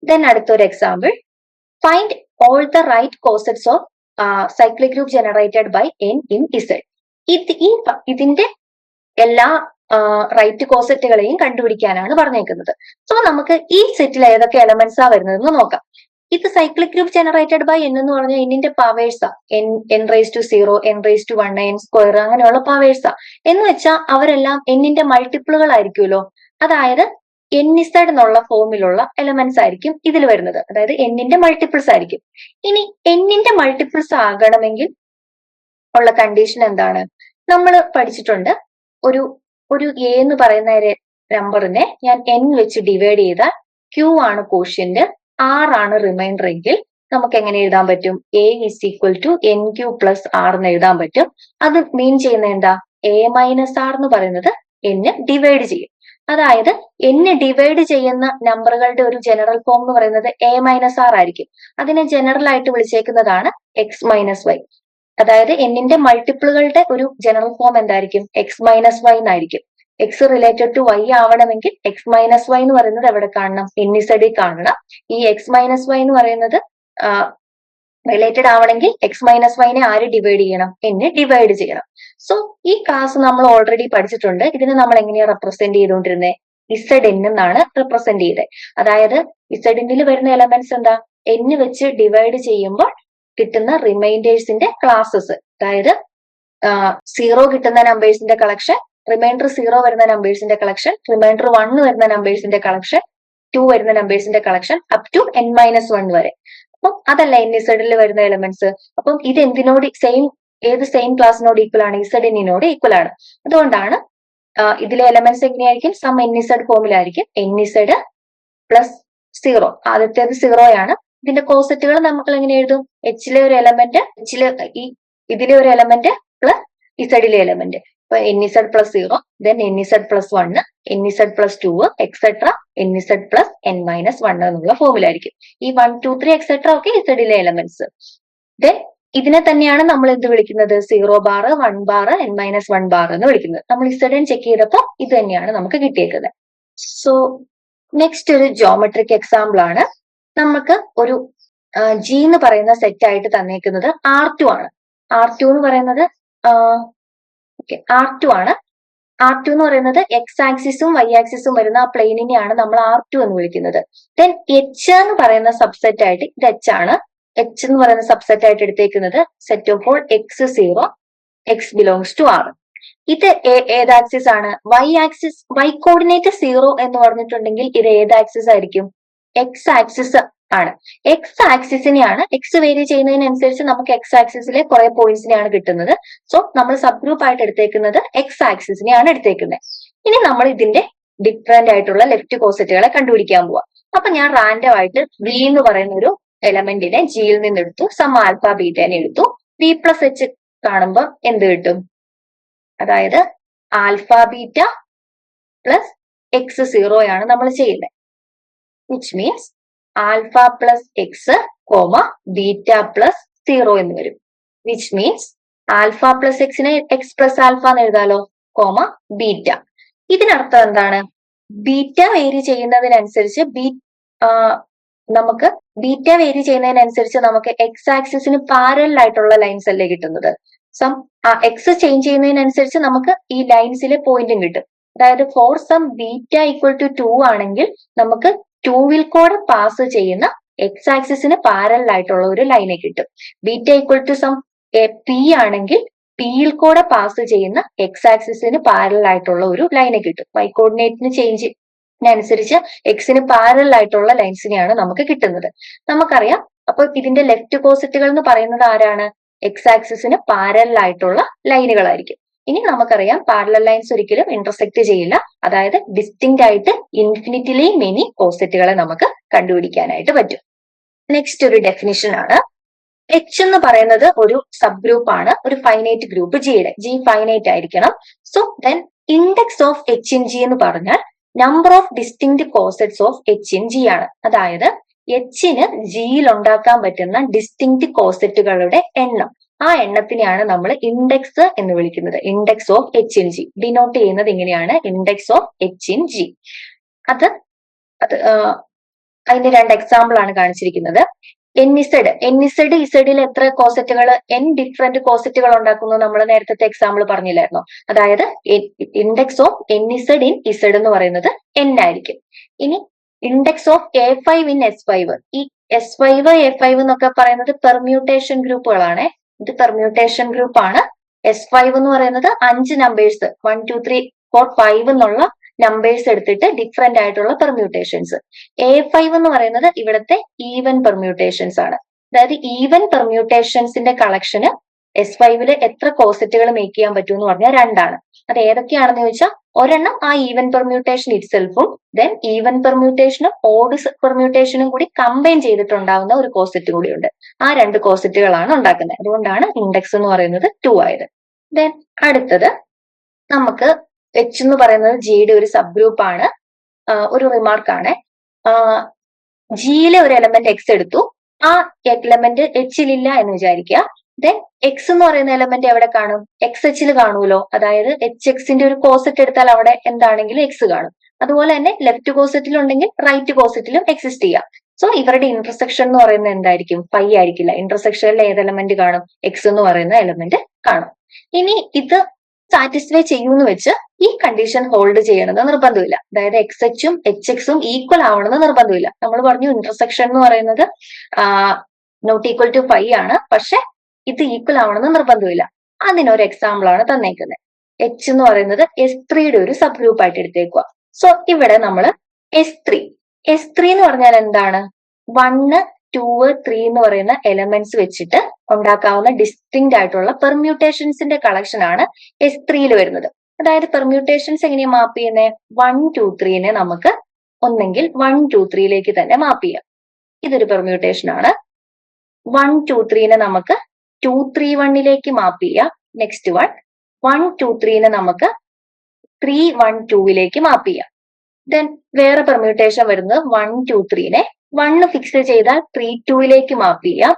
ദെൻ അടുത്തൊരു example, find all the right cosets of cyclic group generated by N in Z. ഇതിന്റെ എല്ലാ റൈറ്റ് കോസെറ്റുകളെയും കണ്ടുപിടിക്കാനാണ് പറഞ്ഞേക്കുന്നത്. സോ നമുക്ക് ഈ സെറ്റിൽ ഏതൊക്കെ എലമെന്റ്സാ വരുന്നതെന്ന് നോക്കാം. ഇത് cyclic group generated by N എന്ന് പറഞ്ഞാൽ എന്നിന്റെ പവേഴ്സാ. N⁻⁴, N⁻1, N² അങ്ങനെയുള്ള പവേഴ്സാ. എന്ന് വെച്ചാൽ അവരെല്ലാം എന്നിന്റെ മൾട്ടിപ്പിളുകൾ ആയിരിക്കുമല്ലോ. അതായത് NZ എന്നുള്ള ഫോമിലുള്ള എലമെന്റ്സ് ആയിരിക്കും ഇതിൽ വരുന്നത്. അതായത് എന്നിന്റെ മൾട്ടിപ്പിൾസ് ആയിരിക്കും. ഇനി എന്നിന്റെ മൾട്ടിപ്പിൾസ് ആകണമെങ്കിൽ ഉള്ള കണ്ടീഷൻ എന്താണ്? നമ്മൾ പഠിച്ചിട്ടുണ്ട്, ഒരു ഒരു എ എന്ന് പറയുന്ന നമ്പറിനെ ഞാൻ n വെച്ച് ഡിവൈഡ് ചെയ്താൽ Q ആണ് കോഷ്യന്റ്, R ആണ് റിമൈൻഡർ എങ്കിൽ നമുക്ക് എങ്ങനെ എഴുതാൻ പറ്റും? A is equal to NQ plus R എന്ന് എഴുതാൻ പറ്റും. അത് മീൻ ചെയ്യുന്ന എന്താ? A minus R എന്ന് പറയുന്നത് n ഡിവൈഡ് ചെയ്യും. അതായത് n ഡിവൈഡ് ചെയ്യുന്ന നമ്പറുകളുടെ ഒരു ജനറൽ ഫോം എന്ന് പറയുന്നത് A minus R ആയിരിക്കും. അതിനെ ജനറൽ ആയിട്ട് വിളിച്ചേക്കുന്നതാണ് X minus Y. അതായത് എന്നിന്റെ മൾട്ടിപ്പിളുകളുടെ ഒരു ജനറൽ ഫോം എന്തായിരിക്കും? X minus Y എന്നായിരിക്കും. എക്സ് റിലേറ്റഡ് ടു വൈ ആവണമെങ്കിൽ എക്സ് മൈനസ് വൈ എന്ന് പറയുന്നത് എവിടെ കാണണം? NZ കാണണം. ഈ എക്സ് മൈനസ് വൈ എന്ന് പറയുന്നത് റിലേറ്റഡ് ആവണമെങ്കിൽ എക്സ് മൈനസ് വൈനെ ആര് ഡിവൈഡ് ചെയ്യണം? n ഡിവൈഡ് ചെയ്യണം. സോ ഈ ക്ലാസ് നമ്മൾ ഓൾറെഡി പഠിച്ചിട്ടുണ്ട്. ഇതിനെ നമ്മൾ എങ്ങനെയാ റെപ്രസെന്റ് ചെയ്തുകൊണ്ടിരുന്നത്? Zn എന്നാണ് റെപ്രസെന്റ് ചെയ്തത്. അതായത് Zn വരുന്ന എലമെന്റ്സ് എന്താ? n വെച്ച് ഡിവൈഡ് ചെയ്യുമ്പോൾ കിട്ടുന്ന റിമൈൻഡേഴ്സിന്റെ ക്ലാസ്സസ്. അതായത് 0 കിട്ടുന്ന നമ്പേഴ്സിന്റെ കളക്ഷൻ, റിമൈൻഡർ 0 വരുന്ന നമ്പേഴ്സിന്റെ കളക്ഷൻ, റിമൈൻഡർ 1 വരുന്ന നമ്പേഴ്സിന്റെ കളക്ഷൻ, 2 വരുന്ന നമ്പേഴ്സിന്റെ കളക്ഷൻ അപ് ടു n-1 വരെ. അപ്പം അതല്ല NZ വരുന്ന എലമെന്റ്സ്. അപ്പം ഇത് എന്തിനോട് ഏത് സെയിം ക്ലാസ്സിനോട് ഈക്വൽ ആണ്? Znനോട് ഈക്വൽ ആണ്. അതുകൊണ്ടാണ് ഇതിലെ എലമെന്റ്സ് എങ്ങനെയായിരിക്കും? സം NZ ഫോമിലായിരിക്കും. NZ plus 0. ആദ്യത്തേത് 0 ആണ്. ഇതിന്റെ കോസെറ്റുകൾ നമുക്ക് എങ്ങനെ എഴുതും? എച്ചിലെ ഒരു എലമെന്റ്, ഇതിലെ ഒരു എലമെന്റ് പ്ലസ് ഇസഡിലെ എലമെന്റ്. ഇപ്പൊ NZ plus 0, then NZ plus 1, NZ plus 2, etcetera NZ plus n-1 എന്നുള്ള ഫോമിലായിരിക്കും. ഈ 1, 2, 3 എക്സെട്ര ഒക്കെ ഇസഡിലെ എലമെന്റ്സ്. ദെൻ ഇതിനെ തന്നെയാണ് നമ്മൾ എന്ത് വിളിക്കുന്നത്? 0 ബാർ, 1 ബാർ, n-1 ബാർ എന്ന് വിളിക്കുന്നത്. നമ്മൾ Zn ചെക്ക് ചെയ്തപ്പോൾ ഇത് തന്നെയാണ് നമുക്ക് കിട്ടിയേക്കുന്നത്. സോ നെക്സ്റ്റ് ഒരു ജോമെട്രിക് എക്സാമ്പിൾ ആണ്. നമുക്ക് ഒരു G എന്ന് പറയുന്ന സെറ്റ് ആയിട്ട് തന്നേക്കുന്നത് R2 ആണ്. R2 എന്ന് പറയുന്നത് R2 ആണ്. R2 എന്ന് പറയുന്നത് X ആക്സിസും Y ആക്സിസും വരുന്ന ആ പ്ലെയിനിനെയാണ് നമ്മൾ R2 എന്ന് വിളിക്കുന്നത്. ദെൻ H എന്ന് പറയുന്ന സബ്സെറ്റ് ആയിട്ട് ഇത് H ആണ്. H എന്ന് പറയുന്ന സബ്സെറ്റ് ആയിട്ട് എടുത്തേക്കുന്നത് set of all X0, X belongs to R. ഇത് ഏത് ആക്സിസ് ആണ്? Y axis. Y കോർഡിനേറ്റ് 0 എന്ന് പറഞ്ഞിട്ടുണ്ടെങ്കിൽ ഇത് ഏത് ആക്സിസ് ആയിരിക്കും? X ആക്സിസ് ആണ്. X ആക്സിസിനെയാണ്, X വേരി ചെയ്യുന്നതിനനുസരിച്ച് നമുക്ക് X ആക്സിസിലെ കുറെ പോയിന്റ്സിനെയാണ് കിട്ടുന്നത്. സോ നമ്മൾ സബ് ഗ്രൂപ്പ് ആയിട്ട് എടുത്തേക്കുന്നത് X ആക്സിസിനെയാണ് എടുത്തേക്കുന്നത്. ഇനി നമ്മൾ ഇതിന്റെ ഡിഫറെന്റ് ആയിട്ടുള്ള ലെഫ്റ്റ് കോസെറ്റുകളെ കണ്ടുപിടിക്കാൻ പോവാം. അപ്പൊ ഞാൻ റാൻഡം ആയിട്ട് V എന്ന് പറയുന്ന ഒരു എലമെന്റിനെ ജിയിൽ നിന്ന് എടുത്തു, സം ആൽഫ ബീറ്റനെ എടുത്തു. V പ്ലസ് H കാണുമ്പോൾ എന്ത് കിട്ടും? അതായത് ആൽഫ ബീറ്റ പ്ലസ് X0 ആണ് നമ്മൾ ചെയ്യുന്നത്. Which means alpha plus X comma beta plus 0 എന്ന് വരും. വിച്ച് മീൻസ് ആൽഫ പ്ലസ് എക്സിനെ എക്സ് പ്ലസ് ആൽഫ എന്ന് എഴുതാലോ, കോമ ബീറ്റ. ഇതിനർത്ഥം എന്താണ്? ബീറ്റ വേരി ചെയ്യുന്നതിനനുസരിച്ച് നമുക്ക് എക്സ് ആക്സിസിന് പാരലൽ ആയിട്ടുള്ള ലൈൻസ് അല്ലേ കിട്ടുന്നത്. എക്സ് ചേഞ്ച് ചെയ്യുന്നതിനനുസരിച്ച് നമുക്ക് ഈ ലൈൻസിലെ പോയിന്റും കിട്ടും. അതായത് for some beta equal to 2 ആണെങ്കിൽ നമുക്ക് 2 കൂടെ പാസ് ചെയ്യുന്ന എക്സ് ആക്സിസിന് പാരലൽ ആയിട്ടുള്ള ഒരു ലൈനെ കിട്ടും. Beta equal to some p ആണെങ്കിൽ പിയിൽ കൂടെ പാസ് ചെയ്യുന്ന എക്സ് ആക്സിസിന് പാരലൽ ആയിട്ടുള്ള ഒരു ലൈനെ കിട്ടും. വൈ കോർഡിനേറ്റിന് ചേഞ്ചിനനുസരിച്ച് എക്സിന് പാരലൽ ആയിട്ടുള്ള ലൈൻസിനെയാണ് നമുക്ക് കിട്ടുന്നത്. നമുക്കറിയാം. അപ്പൊ ഇതിന്റെ ലെഫ്റ്റ് കോസെറ്റുകൾ എന്ന് പറയുന്നത് ആരാണ്? എക്സ് ആക്സിസിന് പാരലൽ ആയിട്ടുള്ള ലൈനുകളായിരിക്കും. ഇനി നമുക്കറിയാം പാരലൽ ലൈൻസ് ഒരിക്കലും ഇന്റർസെക്ട് ചെയ്യില്ല. അതായത് ഡിസ്റ്റിങ്ക്റ്റ് ആയിട്ട് ഇൻഫിനിറ്റിലി മെനി കോസെറ്റുകളെ നമുക്ക് കണ്ടുപിടിക്കാനായിട്ട് പറ്റും. നെക്സ്റ്റ് ഒരു ഡെഫിനിഷൻ ആണ്. H എന്ന് പറയുന്നത് ഒരു സബ് ഗ്രൂപ്പ് ആണ്, ഒരു ഫൈനൈറ്റ് ഗ്രൂപ്പ് ജിയുടെ. G ഫൈനൈറ്റ് ആയിരിക്കണം. So then index of H in G എന്ന് പറഞ്ഞാൽ number of distinct cosets of H in G ആണ്. അതായത് Hന് ജിയിൽ ഉണ്ടാക്കാൻ പറ്റുന്ന ഡിസ്റ്റിങ്ക്റ്റ് കോസെറ്റുകളുടെ എണ്ണം. ആ എണ്ണത്തിനെയാണ് നമ്മൾ ഇൻഡെക്സ് എന്ന് വിളിക്കുന്നത്. Index of H in G denote ചെയ്യുന്നത് ഇങ്ങനെയാണ്, index of H in G. അതിന്റെ 2 എക്സാമ്പിൾ ആണ് കാണിച്ചിരിക്കുന്നത്. NZ ഇസഡിൽ എത്ര കോസെറ്റുകൾ, n ഡിഫറെന്റ് കോസെറ്റുകൾ ഉണ്ടാക്കുന്നു നമ്മൾ നേരത്തെ എക്സാമ്പിൾ പറഞ്ഞില്ലായിരുന്നോ? അതായത് index of NZ in Z എന്ന് പറയുന്നത് n ആയിരിക്കും. ഇനി index of A5 in S5, ഈ S5 A5 എന്നൊക്കെ പറയുന്നത് പെർമ്യൂട്ടേഷൻ ഗ്രൂപ്പുകളാണ്. ഇത് പെർമ്യൂട്ടേഷൻ ഗ്രൂപ്പ് ആണ്. S5 എന്ന് പറയുന്നത് 5 നമ്പേഴ്സ് 1, 2, 3, 4, 5 എന്നുള്ള നമ്പേഴ്സ് എടുത്തിട്ട് ഡിഫറെന്റ് ആയിട്ടുള്ള പെർമ്യൂട്ടേഷൻസ്. A5 എന്ന് പറയുന്നത് ഇവിടുത്തെ ഈവൻ പെർമ്യൂട്ടേഷൻസ് ആണ്. അതായത് ഈവൻ പെർമ്യൂട്ടേഷൻസിന്റെ കളക്ഷന് S5 എത്ര കോസെറ്റുകൾ മേക്ക് ചെയ്യാൻ പറ്റും എന്ന് പറഞ്ഞാൽ 2 അത് ഏതൊക്കെയാണെന്ന് ചോദിച്ചാൽ ഒരെണ്ണം ആ ഈവൻ പെർമ്യൂട്ടേഷൻ ഇറ്റ്സെൽഫും ദെൻ ഈവൻ പെർമ്യൂട്ടേഷനും ഓഡ് പെർമ്യൂട്ടേഷനും കൂടി കമ്പൈൻ ചെയ്തിട്ടുണ്ടാവുന്ന ഒരു കോസെറ്റ് കൂടിയുണ്ട്. ആ 2 കോസെറ്റുകളാണ് ഉണ്ടാക്കുന്നത്. അതുകൊണ്ടാണ് ഇൻഡെക്സ് എന്ന് പറയുന്നത് 2 ആയത്. ദെൻ അടുത്തത് നമുക്ക് H എന്ന് പറയുന്നത് ജിയുടെ ഒരു സബ് ഗ്രൂപ്പ് ആണ്. ഒരു റിമാർക്കാണ്, ജിയിലെ ഒരു എലമെന്റ് എക്സ് എടുത്തു, ആ എലമെന്റ് എച്ചിലില്ല എന്ന് വിചാരിക്കുക. ദെൻ എക്സ് എന്ന് പറയുന്ന എലമെന്റ് എവിടെ കാണും? എക്സ് എച്ചിൽ കാണുമല്ലോ. അതായത് എച്ച് എക്സിന്റെ ഒരു കോസെറ്റ് എടുത്താൽ അവിടെ എന്താണെങ്കിലും എക്സ് കാണും. അതുപോലെ തന്നെ ലെഫ്റ്റ് കോസെറ്റിൽ ഉണ്ടെങ്കിൽ റൈറ്റ് കോസെറ്റിലും എക്സിസ്റ്റ് ചെയ്യാം. സോ ഇവരുടെ ഇന്റർസെക്ഷൻ എന്ന് പറയുന്നത് എന്തായിരിക്കും? പൈ ആയിരിക്കില്ല. ഇന്റർസെക്ഷനിൽ ഏത് എലമെന്റ് കാണും? എക്സ് എന്ന് പറയുന്ന എലമെന്റ് കാണും. ഇനി ഇത് സാറ്റിസ്ഫൈ ചെയ്യുമെന്ന് വെച്ച് ഈ കണ്ടീഷൻ ഹോൾഡ് ചെയ്യണമെന്ന് നിർബന്ധമില്ല. അതായത് എക്സ് എച്ചും എച്ച് എക്സും ഈക്വൽ ആവണമെന്ന് നിർബന്ധമില്ല. നമ്മൾ പറഞ്ഞു ഇന്റർസെക്ഷൻ എന്ന് പറയുന്നത് നോട്ട് ഈക്വൽ ടു പൈ ആണ്, പക്ഷെ ഇത് ഈക്വൽ ആവണമെന്ന് നിർബന്ധമില്ല. അതിനൊരു എക്സാമ്പിൾ ആണ് തന്നേക്കുന്നത്. എച്ച് എന്ന് പറയുന്നത് S3യുടെ ഒരു സബ് ഗ്രൂപ്പ് ആയിട്ട് എടുത്തേക്കുക. സോ ഇവിടെ നമ്മൾ S3 എന്ന് പറഞ്ഞാൽ എന്താണ്? 1, 2, 3 എന്ന് പറയുന്ന എലമെന്റ്സ് വെച്ചിട്ട് ഉണ്ടാക്കാവുന്ന ഡിസ്റ്റിങ്ക്റ്റ് ആയിട്ടുള്ള പെർമ്യൂട്ടേഷൻസിന്റെ കളക്ഷൻ ആണ് S3യിൽ വരുന്നത്. അതായത് പെർമ്യൂട്ടേഷൻസ് എങ്ങനെയാ മാപ്പ് ചെയ്യുന്നത്? 1, 2, 3നെ നമുക്ക് ഒന്നെങ്കിൽ 1, 2, 3യിലേക്ക് തന്നെ മാപ്പ് ചെയ്യാം. ഇതൊരു പെർമ്യൂട്ടേഷൻ ആണ്. 1, 2, 3നെ നമുക്ക് 2, 3, 1ലേക്ക് മാപ്പ് ചെയ്യാം. നെക്സ്റ്റ് 1, 2, 3നെ നമുക്ക് 3, 1, 2ലേക്ക് മാപ്പ് ചെയ്യാം. ദെൻ വേറെ പെർമ്യൂട്ടേഷൻ വരുന്നത് 1, 2, 3നെ 1 ഫിക്സ് ചെയ്താൽ 3, 2ലേക്ക് മാപ്പ് ചെയ്യാം.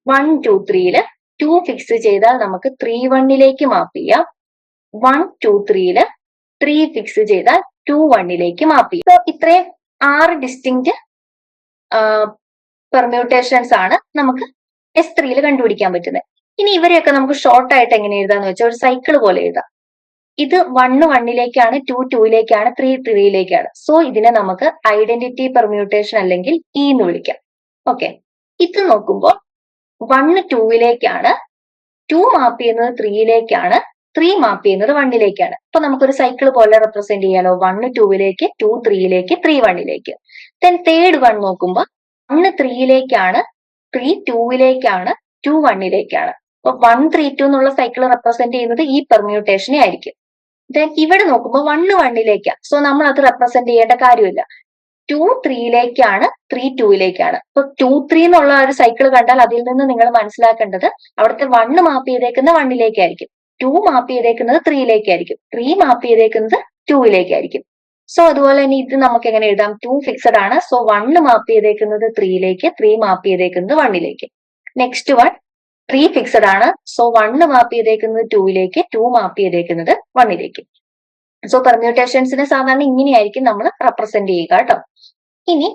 1, 2, 3യില് 2 ഫിക്സ് ചെയ്താൽ നമുക്ക് 3, 1ലേക്ക് മാപ്പ് ചെയ്യാം. 1, 2, 3യില് 3 ഫിക്സ് ചെയ്താൽ 2, 1ലേക്ക് മാപ്പ് ചെയ്യാം. സോ ഇത്രയും 6 ഡിസ്റ്റിങ്ക്റ്റ് പെർമ്യൂട്ടേഷൻസ് ആണ് നമുക്ക് S3യിൽ കണ്ടുപിടിക്കാൻ പറ്റുന്നത്. ഇനി ഇവരെയൊക്കെ നമുക്ക് ഷോർട്ട് ആയിട്ട് എങ്ങനെ എഴുതാന്ന് വെച്ചാൽ ഒരു സൈക്കിൾ പോലെ എഴുതാം. ഇത് 1, 1ലേക്കാണ്, 2, 2ലേക്കാണ്, 3, 3ലേക്കാണ്. സോ ഇതിനെ നമുക്ക് ഐഡന്റിറ്റി പെർമ്യൂട്ടേഷൻ അല്ലെങ്കിൽ E എന്ന് വിളിക്കാം. ഓക്കെ, ഇത് നോക്കുമ്പോൾ 1, 2ലേക്കാണ്, 2 മാപ്പ് ചെയ്യുന്നത് 3ലേക്കാണ്, 3 മാപ്പ് ചെയ്യുന്നത് 1ലേക്കാണ്. അപ്പൊ നമുക്കൊരു സൈക്കിൾ പോലെ റെപ്രസെന്റ് ചെയ്യാലോ. 1, 2ലേക്ക്, 2, 3ലേക്ക്, 3, 1ലേക്ക്. ദെൻ തേർഡ് 1 നോക്കുമ്പോൾ 1, 3ലേക്കാണ്, 3, 2ലേക്കാണ്, 2, 1ലേക്കാണ്. അപ്പൊ 1, 3, 2 എന്നുള്ള സൈക്കിൾ റെപ്രസെന്റ് ചെയ്യുന്നത് ഈ പെർമ്യൂട്ടേഷനെ ആയിരിക്കും. ദെൻ ഇവിടെ നോക്കുമ്പോൾ 1, 1ലേക്കാണ്. സോ നമ്മൾ അത് റെപ്രസെന്റ് ചെയ്യേണ്ട കാര്യമില്ല. 2, 3ലേക്കാണ്, 3, 2ലേക്കാണ്. അപ്പൊ 2, 3 എന്നുള്ള ഒരു സൈക്കിൾ കണ്ടാൽ അതിൽ നിന്ന് നിങ്ങൾ മനസ്സിലാക്കേണ്ടത് അവിടുത്തെ 1 മാപ്പ് ചെയ്തേക്കുന്നത് 1ലേക്കായിരിക്കും, 2 മാപ്പ് ചെയ്തേക്കുന്നത് 3ലേക്കായിരിക്കും, 3 മാപ്പ് ചെയ്തേക്കുന്നത് 2ലേക്കായിരിക്കും. സോ അതുപോലെ തന്നെ ഇത് നമുക്ക് എങ്ങനെ എഴുതാം? 2 ഫിക്സഡ് ആണ്. സോ 1 മാപ്പ് ചെയ്തേക്കുന്നത് 3ലേക്ക്, 3 മാപ്പ് ചെയ്തേക്കുന്നത് 1ലേക്ക്. നെക്സ്റ്റ് 3 ഫിക്സഡ് ആണ്. സോ 1 മാപ്പ് ചെയ്തേക്കുന്നത് 2ലേക്ക്, 2 മാപ്പ് ചെയ്തേക്കുന്നത് 1ലേക്ക്. സോ പെർമ്യൂട്ടേഷൻസിനെ സാധാരണ ഇങ്ങനെയായിരിക്കും നമ്മൾ റെപ്രസെന്റ് ചെയ്യുക കേട്ടോ. ഇനി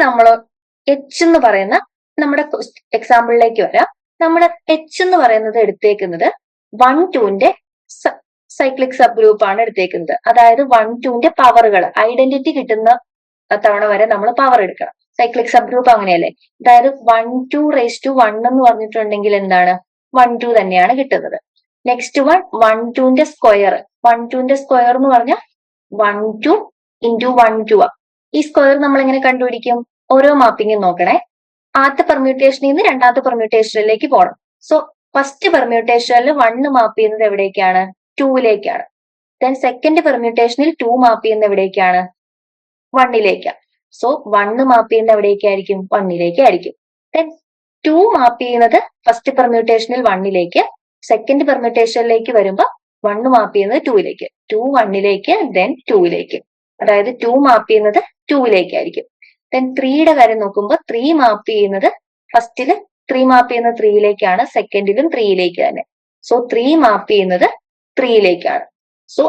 നമ്മൾ H എന്ന് പറയുന്ന നമ്മുടെ എക്സാമ്പിളിലേക്ക് വരാം. നമ്മുടെ H എന്ന് പറയുന്നത് എടുത്തേക്കുന്നത് 1, 2ന്റെ സൈക്ലിക് സബ് ഗ്രൂപ്പ് ആണ് എടുത്തേക്കുന്നത്. അതായത് 1, 2ന്റെ പവറുകൾ ഐഡന്റിറ്റി കിട്ടുന്ന തവണ വരെ നമ്മൾ പവർ എടുക്കണം. സൈക്ലിക് സബ് ഗ്രൂപ്പ് അങ്ങനെയല്ലേ. അതായത് 1, 2 raised to 1 എന്ന് പറഞ്ഞിട്ടുണ്ടെങ്കിൽ എന്താണ്? 1, 2 തന്നെയാണ് കിട്ടുന്നത്. നെക്സ്റ്റ് 1, 2ന്റെ സ്ക്വയർ. 1, 2ന്റെ സ്ക്വയർ എന്ന് പറഞ്ഞാൽ 1, 2 into 1, 2 ആ. ഈ സ്ക്വയർ നമ്മൾ എങ്ങനെ കണ്ടുപിടിക്കും? ഓരോ മാപ്പിങ്ങും നോക്കണേ. ആദ്യത്തെ പെർമ്യൂട്ടേഷനിൽ നിന്ന് രണ്ടാമത്തെ പെർമ്യൂട്ടേഷനിലേക്ക് പോകണം. സോ ഫസ്റ്റ് പെർമ്യൂട്ടേഷനിൽ 1 മാപ്പ് ചെയ്യുന്നത് എവിടേക്കാണ്? 2ലേക്കാണ്. ദെൻ സെക്കൻഡ് പെർമ്യൂട്ടേഷനിൽ 2 മാപ്പ് ചെയ്യുന്നത് എവിടേക്കാണ്? 1ലേക്കാണ്. സോ 1 മാപ്പ് ചെയ്യുന്നത് എവിടേക്കായിരിക്കും? 1ലേക്കായിരിക്കും. ദെൻ 2 മാപ്പ് ചെയ്യുന്നത് ഫസ്റ്റ് പെർമ്യൂട്ടേഷനിൽ 1ലേക്ക്, സെക്കൻഡ് പെർമ്യൂട്ടേഷനിലേക്ക് വരുമ്പോൾ 1 മാപ്പ് ചെയ്യുന്നത് 2ലേക്ക്, 2 1ലേക്ക്, ദെൻ 2ലേക്ക്. അതായത് 2 മാപ്പ് ചെയ്യുന്നത് 2ലേക്കായിരിക്കും. ദെൻ 3യുടെ കാര്യം നോക്കുമ്പോൾ 3 മാപ്പ് ചെയ്യുന്നത് ഫസ്റ്റില് 3 മാപ്പ് ചെയ്യുന്നത് 3ലേക്കാണ്, സെക്കൻഡിലും 3ലേക്ക് തന്നെ. സോ 3 മാപ്പ് ചെയ്യുന്നത് 3ലേക്കാണ്. സോ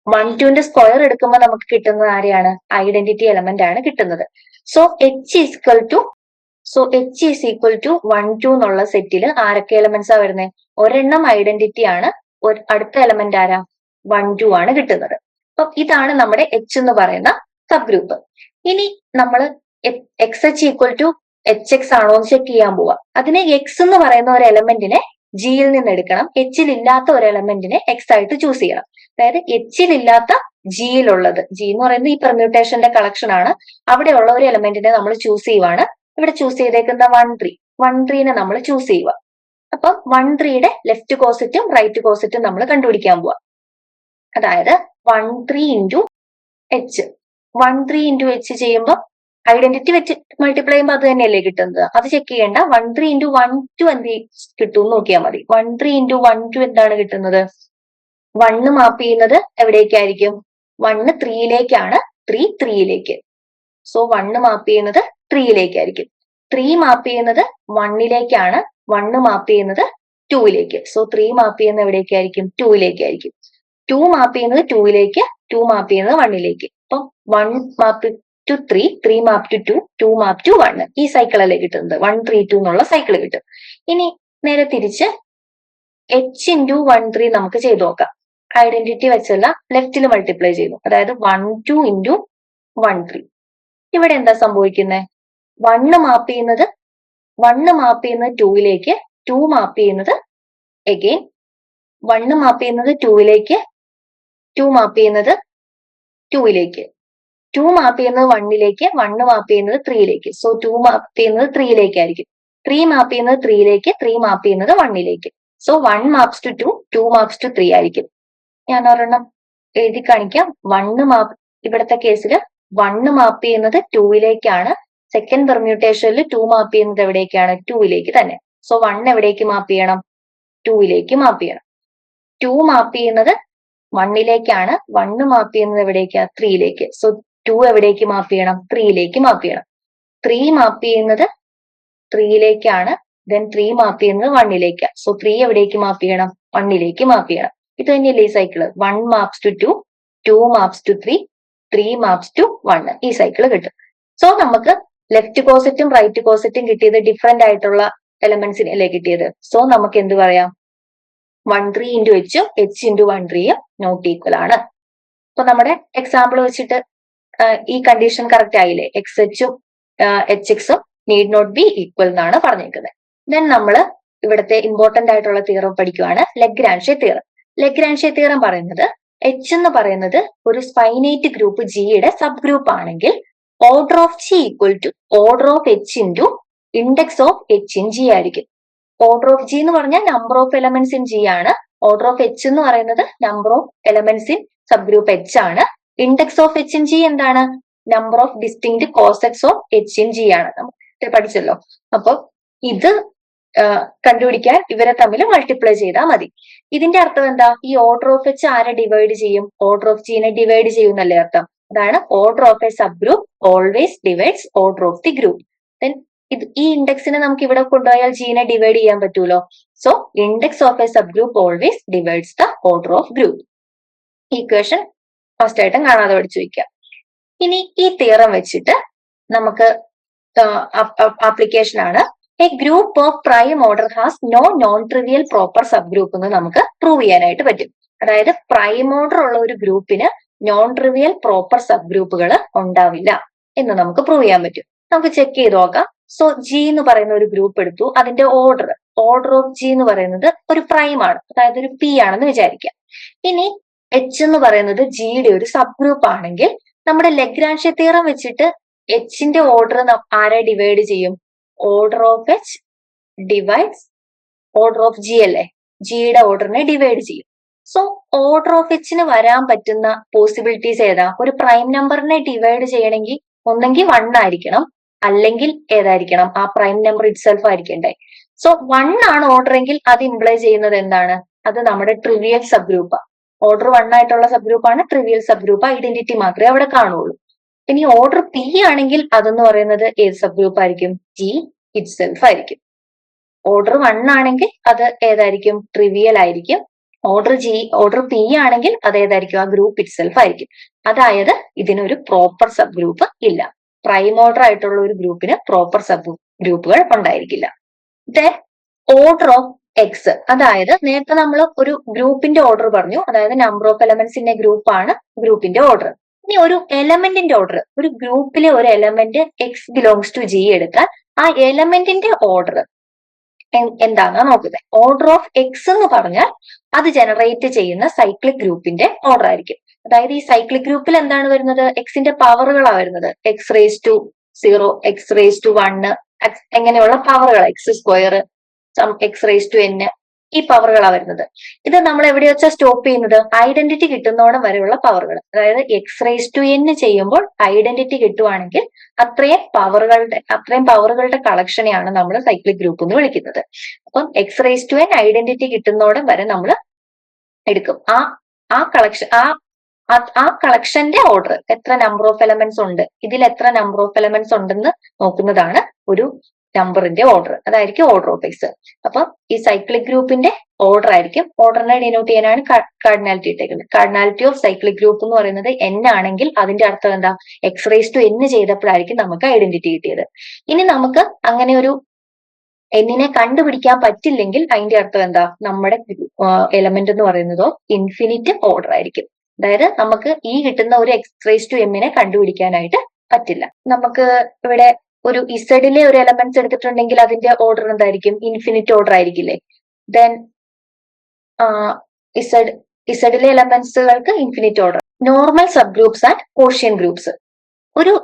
1, 2ന്റെ സ്ക്വയർ എടുക്കുമ്പോൾ നമുക്ക് കിട്ടുന്നത് ആരെയാണ്? ഐഡന്റിറ്റി എലമെന്റ് ആണ് കിട്ടുന്നത്. So H is equal to 1, 2 എന്നുള്ള സെറ്റിൽ ആരൊക്കെ എലമെന്റ്സാ വരുന്നത്? ഒരെണ്ണം ഐഡന്റിറ്റി ആണ്, അടുത്ത എലമെന്റ് ആരാ? 1, 2 ആണ് കിട്ടുന്നത്. അപ്പൊ ഇതാണ് നമ്മുടെ H എന്ന് പറയുന്ന സബ് ഗ്രൂപ്പ്. ഇനി നമ്മൾ XH ഈക്വൽ ടു HX ആണോ എന്ന് ചെക്ക് ചെയ്യാൻ പോവാ. അതിന് X എന്ന് പറയുന്ന ഒരു എലമെന്റിനെ ജിയിൽ നിന്ന് എടുക്കണം, Hൽ ഇല്ലാത്ത ഒരു എലമെന്റിനെ X ആയിട്ട് ചൂസ് ചെയ്യണം. അതായത് Hൽ ഇല്ലാത്ത ജിയിലുള്ളത്, ജി എന്ന് പറയുന്നത് ഈ പെർമ്യൂട്ടേഷന്റെ കളക്ഷൻ ആണ്. അവിടെയുള്ള ഒരു എലമെന്റിനെ നമ്മൾ ചൂസ് ചെയ്യുവാണ്. ഇവിടെ ചൂസ് ചെയ്തേക്കുന്ന 1 3 1 3 നമ്മൾ ചൂസ് ചെയ്യുക. അപ്പൊ 1 3 ലെഫ്റ്റ് കോസറ്റും റൈറ്റ് കോസറ്റും നമ്മൾ കണ്ടുപിടിക്കാൻ പോവാ. അതായത് 1 3 ഇൻറ്റു എച്ച് 1 3 ഇൻറ്റു എച്ച് ചെയ്യുമ്പോൾ ഐഡന്റിറ്റി വെച്ച് മൾട്ടിപ്ലൈ ചെയ്യുമ്പോൾ അത് തന്നെയല്ലേ കിട്ടുന്നത്. അത് ചെക്ക് ചെയ്യേണ്ട. 1 3 ഇൻറ്റു 1 2 എന്ത് കിട്ടും നോക്കിയാൽ മതി. 1 3 ഇൻറ്റു 1 2 എന്താണ് കിട്ടുന്നത്? 1 മാപ്പ് ചെയ്യുന്നത് എവിടേക്കായിരിക്കും? 1 3 3 3 സോ 1 മാപ്പ് ചെയ്യുന്നത് 3 3 മാപ്പ് ചെയ്യുന്നത് 1 1 മാപ്പ് ചെയ്യുന്നത് 2 സോ 3 മാപ്പ് ചെയ്യുന്നത് എവിടേക്കായിരിക്കും? 2 2 മാപ്പ് ചെയ്യുന്നത് 2 മാപ്പ് ചെയ്യുന്നത് 1 അപ്പൊ 1 map to 3 map to 2 map to 1 ഈ സൈക്കിൾ അല്ലേ കിട്ടുന്നത്. 1 3 2 എന്നുള്ള സൈക്കിൾ കിട്ടും. ഇനി നേരെ തിരിച്ച് h ഇൻറ്റു 1 3 നമുക്ക് ചെയ്ത് നോക്കാം. ഐഡന്റിറ്റി വെച്ചല്ല, ലെഫ്റ്റിൽ മൾട്ടിപ്ലൈ ചെയ്യുന്നു. അതായത് 1 2 ഇൻറ്റു 1 3. ഇവിടെ എന്താ സംഭവിക്കുന്നത്? 1 മാപ്പ് ചെയ്യുന്നത് 2 2 മാപ്പ് ചെയ്യുന്നത് അഗെയിൻ 1 മാപ്പ് ചെയ്യുന്നത് 2 2 മാപ്പ് ചെയ്യുന്നത് 2 2 മാപ്പ് ചെയ്യുന്നത് 1 1 മാപ്പ് ചെയ്യുന്നത് 3 സോ 2 മാപ്പ് ചെയ്യുന്നത് 3 ആയിരിക്കും. 3 മാപ്പ് ചെയ്യുന്നത് 3 3 മാപ്പ് ചെയ്യുന്നത് 1 so 1 maps to 2 2 maps to 3 ആയിരിക്കും. ഞാൻ ഒരെണ്ണം എഴുതി കാണിക്കാം. 1 മാപ്പ് ഇവിടുത്തെ കേസിൽ 1 മാപ്പ് ചെയ്യുന്നത് 2 സെക്കൻഡ് പെർമ്യൂട്ടേഷനിൽ 2 മാപ്പ് ചെയ്യുന്നത് എവിടേക്കാണ്? 2 തന്നെ. സോ 1 എവിടേക്ക് മാപ്പ് ചെയ്യണം? 2 മാപ്പ് ചെയ്യണം. 2 മാപ്പ് ചെയ്യുന്നത് 1 1 മാപ്പ് ചെയ്യുന്നത് എവിടേക്കാ? 3 സോ 2 എവിടേക്ക് മാപ്പ് ചെയ്യണം? 3 മാപ്പ് ചെയ്യണം. 3 മാപ്പ് ചെയ്യുന്നത് 3 ദെൻ 3 മാപ്പ് ചെയ്യുന്നത് 1 സോ 3 എവിടേക്ക് മാപ്പ് ചെയ്യണം? 1 മാപ്പ് ചെയ്യണം. ഇത് തന്നെയല്ലേ ഈ cycle. 1 maps to 2 2 maps to 3 3 maps to 1 ഈ സൈക്കിള് കിട്ടും. സോ നമുക്ക് ലെഫ്റ്റ് കോസറ്റും റൈറ്റ് കോസറ്റും കിട്ടിയത് ഡിഫറെന്റ് ആയിട്ടുള്ള എലമെന്റ്സിനല്ലേ കിട്ടിയത്. സോ നമുക്ക് എന്ത് പറയാം? 1 3 ഇൻറ്റു എച്ചും h ഇൻറ്റു 1 3 നോട്ട് ഈക്വൽ ആണ്. അപ്പൊ നമ്മുടെ എക്സാമ്പിൾ വെച്ചിട്ട് ഈ കണ്ടീഷൻ കറക്റ്റ് ആയില്ലേ? എക്സ് എച്ചും എച്ച് എക്സും നീഡ് നോട്ട് ബി ഈക്വൽ എന്നാണ് പറഞ്ഞേക്കുന്നത്. ദെൻ നമ്മൾ ഇവിടുത്തെ ഇമ്പോർട്ടന്റ് ആയിട്ടുള്ള തിയറം പഠിക്കുവാണ്, ലഗ്രാൻഷെ തിയറം. ലഗ്രാൻഷെ തിയറം പറയുന്നത് എച്ച് എന്ന് പറയുന്നത് ഒരു സ്പൈനൈറ്റ് ഗ്രൂപ്പ് ജിയുടെ സബ് ഗ്രൂപ്പ് ആണെങ്കിൽ order of G equal to order of H into index of H in G ആയിരിക്കും. ഓർഡർ ഓഫ് ജി എന്ന് പറഞ്ഞാൽ number of elements in G ആണ്. ഓർഡർ ഓഫ് എച്ച് എന്ന് പറയുന്നത് number of elements in subgroup H ആണ്. Index of H in G എന്താണ്? Number of distinct cosets of H in G ആണ്. നമ്മൾ പഠിച്ചല്ലോ. അപ്പൊ ഇത് കണ്ടുപിടിക്കാൻ ഇവരെ തമ്മിൽ മൾട്ടിപ്ലൈ ചെയ്താൽ മതി. ഇതിന്റെ അർത്ഥം എന്താ? ഈ ഓർഡർ ഓഫ് എച്ച് ആരെ ഡിവൈഡ് ചെയ്യും? ഓർഡർ ഓഫ് ജിനെ ഡിവൈഡ് ചെയ്യുന്നല്ലേ അർത്ഥം. അതാണ് order of a subgroup always divides order of the group. Then ഈ ഇൻഡെക്സിനെ നമുക്ക് ഇവിടെ കൊണ്ടുപോയാൽ ജിനെ ഡിവൈഡ് ചെയ്യാൻ പറ്റൂലോ. So index of a subgroup always divides the order of group. Equation first ആയിട്ടും കാണാതെ പഠിച്ചു വയ്ക്കാം. ഇനി ഈ തിയറം വെച്ചിട്ട് നമുക്ക് ആപ്ലിക്കേഷൻ ആണ് a group of prime order has no non trivial proper subgroup എന്ന് നമുക്ക് പ്രൂവ് ചെയ്യാനായിട്ട് പറ്റും. അതായത് പ്രൈം ഓർഡർ ഉള്ള ഒരു ഗ്രൂപ്പിന് നോൺ ട്രിവിയൽ പ്രോപ്പർ സബ് ഗ്രൂപ്പുകൾ ഉണ്ടാവില്ല എന്ന് നമുക്ക് പ്രൂവ് ചെയ്യാൻ പറ്റും. നമുക്ക് ചെക്ക് ചെയ്ത് നോക്കാം. സോ ജി എന്ന് പറയുന്ന ഒരു ഗ്രൂപ്പ് എടുത്തു. അതിന്റെ ഓർഡർ ഓഫ് ജി എന്ന് പറയുന്നത് ഒരു പ്രൈം ആണ്, അതായത് ഒരു പി ആണെന്ന് വിചാരിക്കാം. ഇനി എച്ച് എന്ന് പറയുന്നത് ജിയുടെ ഒരു സബ് ഗ്രൂപ്പ് ആണെങ്കിൽ നമ്മുടെ ലഗ്രാൻഷെ തിയറം വെച്ചിട്ട് എച്ചിന്റെ ഓർഡർ ആരെ ഡിവൈഡ് ചെയ്യും? Order of H divides order of G അല്ലേ? ജിയുടെ ഓർഡറിനെ ഡിവൈഡ് ചെയ്യും. സോ ഓർഡർ ഓഫ് എച്ചിന് വരാൻ പറ്റുന്ന പോസിബിലിറ്റീസ് ഏതാ? ഒരു പ്രൈം നമ്പറിനെ ഡിവൈഡ് ചെയ്യണമെങ്കിൽ ഒന്നെങ്കിൽ 1 ആയിരിക്കണം, അല്ലെങ്കിൽ ഏതായിരിക്കണം? ആ പ്രൈം നമ്പർ ഇറ്റ്സെൽഫ് ആയിരിക്കണ്ടേ. സോ 1 ആണ് ഓർഡർ എങ്കിൽ അത് ഇംപ്ലൈ ചെയ്യുന്നത് എന്താണ്? അത് നമ്മുടെ ട്രിവിയൽ സബ് ഗ്രൂപ്പാണ്. ഓർഡർ 1 ആയിട്ടുള്ള സബ് ഗ്രൂപ്പാണ് ട്രിവിയൽ സബ് ഗ്രൂപ്പ്. ഐഡന്റിറ്റി മാത്രമേ അവിടെ കാണുള്ളൂ. ഇനി ഓർഡർ പി ആണെങ്കിൽ അതെന്ന് പറയുന്നത് ഏത് സബ് ഗ്രൂപ്പ് ആയിരിക്കും? ജി ഇറ്റ്സെൽഫ് ആയിരിക്കും. ഓർഡർ 1 ആണെങ്കിൽ അത് ഏതായിരിക്കും? ട്രിവിയൽ ആയിരിക്കും. ഓർഡർ പി ആണെങ്കിൽ അത് ഏതായിരിക്കും? ആ ഗ്രൂപ്പ് ഇറ്റ്സെൽഫ് ആയിരിക്കും. അതായത് ഇതിനൊരു പ്രോപ്പർ സബ് ഗ്രൂപ്പ് ഇല്ല. പ്രൈം ഓർഡർ ആയിട്ടുള്ള ഒരു ഗ്രൂപ്പിന് പ്രോപ്പർ സബ് ഗ്രൂപ്പുകൾ ഉണ്ടായിരിക്കില്ല. ദെൻ ഓർഡർ ഓഫ് എക്സ്, അതായത് നേരത്തെ നമ്മൾ ഒരു ഗ്രൂപ്പിന്റെ ഓർഡർ പറഞ്ഞു, അതായത് നമ്പർ ഓഫ് എലമെന്റ്സിന്റെ ഗ്രൂപ്പാണ് ഗ്രൂപ്പിന്റെ ഓർഡർ. ഇനി ഒരു എലമെന്റിന്റെ ഓർഡർ, ഒരു ഗ്രൂപ്പിലെ ഒരു element X belongs to G എടുത്താൽ ആ എലമെന്റിന്റെ ഓർഡർ എന്താണെന്നാ നോക്കുന്നത്. ഓർഡർ ഓഫ് എക്സ് എന്ന് പറഞ്ഞാൽ അത് ജനറേറ്റ് ചെയ്യുന്ന സൈക്ലിക് ഗ്രൂപ്പിന്റെ ഓർഡർ ആയിരിക്കും. അതായത് ഈ സൈക്ലിക് ഗ്രൂപ്പിൽ എന്താണ് വരുന്നത്, എക്സിന്റെ പവറുകളാണ് വരുന്നത്. x⁻0, x⁻1 എങ്ങനെയുള്ള പവറുകൾ, x², x⁻n ഈ പവറുകളാണ് വരുന്നത്. ഇത് നമ്മൾ എവിടെ വെച്ചാൽ സ്റ്റോപ്പ് ചെയ്യുന്നത്, ഐഡന്റിറ്റി കിട്ടുന്നോണം വരെയുള്ള പവറുകൾ. അതായത് x⁻n ചെയ്യുമ്പോൾ ഐഡന്റിറ്റി കിട്ടുവാണെങ്കിൽ അത്രയും പവറുകളുടെ കളക്ഷനെയാണ് നമ്മൾ സൈക്ലിക് ഗ്രൂപ്പ് എന്ന് വിളിക്കുന്നത്. അപ്പം x⁻n ഐഡന്റിറ്റി കിട്ടുന്നോടം വരെ നമ്മൾ എടുക്കും. ആ കളക്ഷന്റെ ഓർഡർ, എത്ര നമ്പർ ഓഫ് എലമെന്റ്സ് ഉണ്ട്, ഇതിൽ എത്ര നമ്പർ ഓഫ് എലമെന്റ്സ് ഉണ്ടെന്ന് നോക്കുന്നതാണ് ഒരു നമ്പറിന്റെ ഓർഡർ. അതായിരിക്കും ഓർഡർ ഓഫ് എക്സ്. അപ്പൊ ഈ സൈക്ലിക് ഗ്രൂപ്പിന്റെ ഓർഡർ ആയിരിക്കും. ഓർഡറിനെ ഡിനോട്ട് ചെയ്യാനാണ് കാർഡിനാലിറ്റി ഇട്ടേക്കുന്നത്. കാർഡിനാലിറ്റി ഓഫ് സൈക്ലിക് ഗ്രൂപ്പ് എന്ന് പറയുന്നത് n ആണെങ്കിൽ അതിന്റെ അർത്ഥം എന്താ, x⁻n ചെയ്തപ്പോഴായിരിക്കും നമുക്ക് ഐഡന്റിറ്റി കിട്ടിയത്. ഇനി നമുക്ക് അങ്ങനെ ഒരു എന്നിനെ കണ്ടുപിടിക്കാൻ പറ്റില്ലെങ്കിൽ അതിന്റെ അർത്ഥം എന്താ, നമ്മുടെ എലമെന്റ് എന്ന് പറയുന്നതോ ഇൻഫിനിറ്റ് ഓർഡർ ആയിരിക്കും. അതായത് നമുക്ക് ഈ കിട്ടുന്ന ഒരു x⁻m കണ്ടുപിടിക്കാനായിട്ട് പറ്റില്ല. നമുക്ക് ഇവിടെ ഒരു ഇസഡിലെ ഒരു എലമെന്റ്സ് എടുത്തിട്ടുണ്ടെങ്കിൽ അതിന്റെ ഓർഡർ എന്തായിരിക്കും, ഇൻഫിനിറ്റ് ഓർഡർ ആയിരിക്കില്ലേ. ദെൻ ഇസഡിലെ എലമെന്റ്സുകൾക്ക് infinite order. Normal subgroups and quotient groups. ഒരു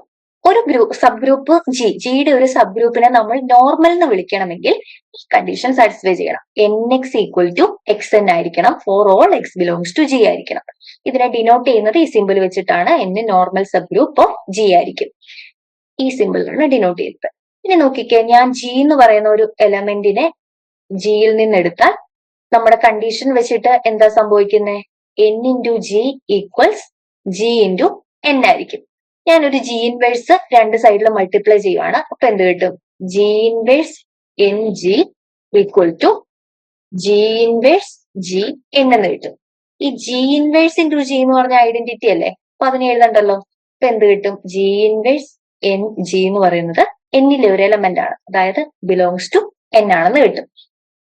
സബ് ഗ്രൂപ്പ് ജിയുടെ ഒരു സബ് ഗ്രൂപ്പിനെ നമ്മൾ നോർമൽ എന്ന് വിളിക്കണമെങ്കിൽ ഈ കണ്ടീഷൻ സാറ്റിസ്ഫൈ ചെയ്യണം. nx = xn ആയിരിക്കണം, for all x belongs to G ആയിരിക്കണം. ഇതിനെ ഡിനോട്ട് ചെയ്യുന്നത് ഈ സിമ്പിൾ വെച്ചിട്ടാണ്. n normal subgroup of G ആയിരിക്കും. ഈ സിമ്പിളാണ് ഡിനോട്ട് ചെയ്തത്. ഇനി നോക്കിക്കേ, ഞാൻ ജി എന്ന് പറയുന്ന ഒരു എലമെന്റിനെ ജിയിൽ നിന്ന് എടുത്താൽ നമ്മുടെ കണ്ടീഷൻ വെച്ചിട്ട് എന്താ സംഭവിക്കുന്നത്, n⁻g = g⁻n ആയിരിക്കും. ഞാനൊരു ജി ഇൻവേഴ്സ് രണ്ട് സൈഡിലും മൾട്ടിപ്ലൈ ചെയ്യുവാണ്. അപ്പൊ എന്ത് കിട്ടും, g⁻n g = g⁻g എന്ന് കിട്ടും. ഈ g⁻n g എന്ന് പറഞ്ഞ ഐഡന്റിറ്റി അല്ലേ, അപ്പൊ അതിനെ എഴുതണ്ടല്ലോ. അപ്പൊ എന്ത് കിട്ടും, g⁻n g എന്ന് പറയുന്നത് എന്നിലെ ഒരു എലമെന്റ് ആണ്, അതായത് ബിലോങ്സ് ടു n ആണെന്ന് കിട്ടും,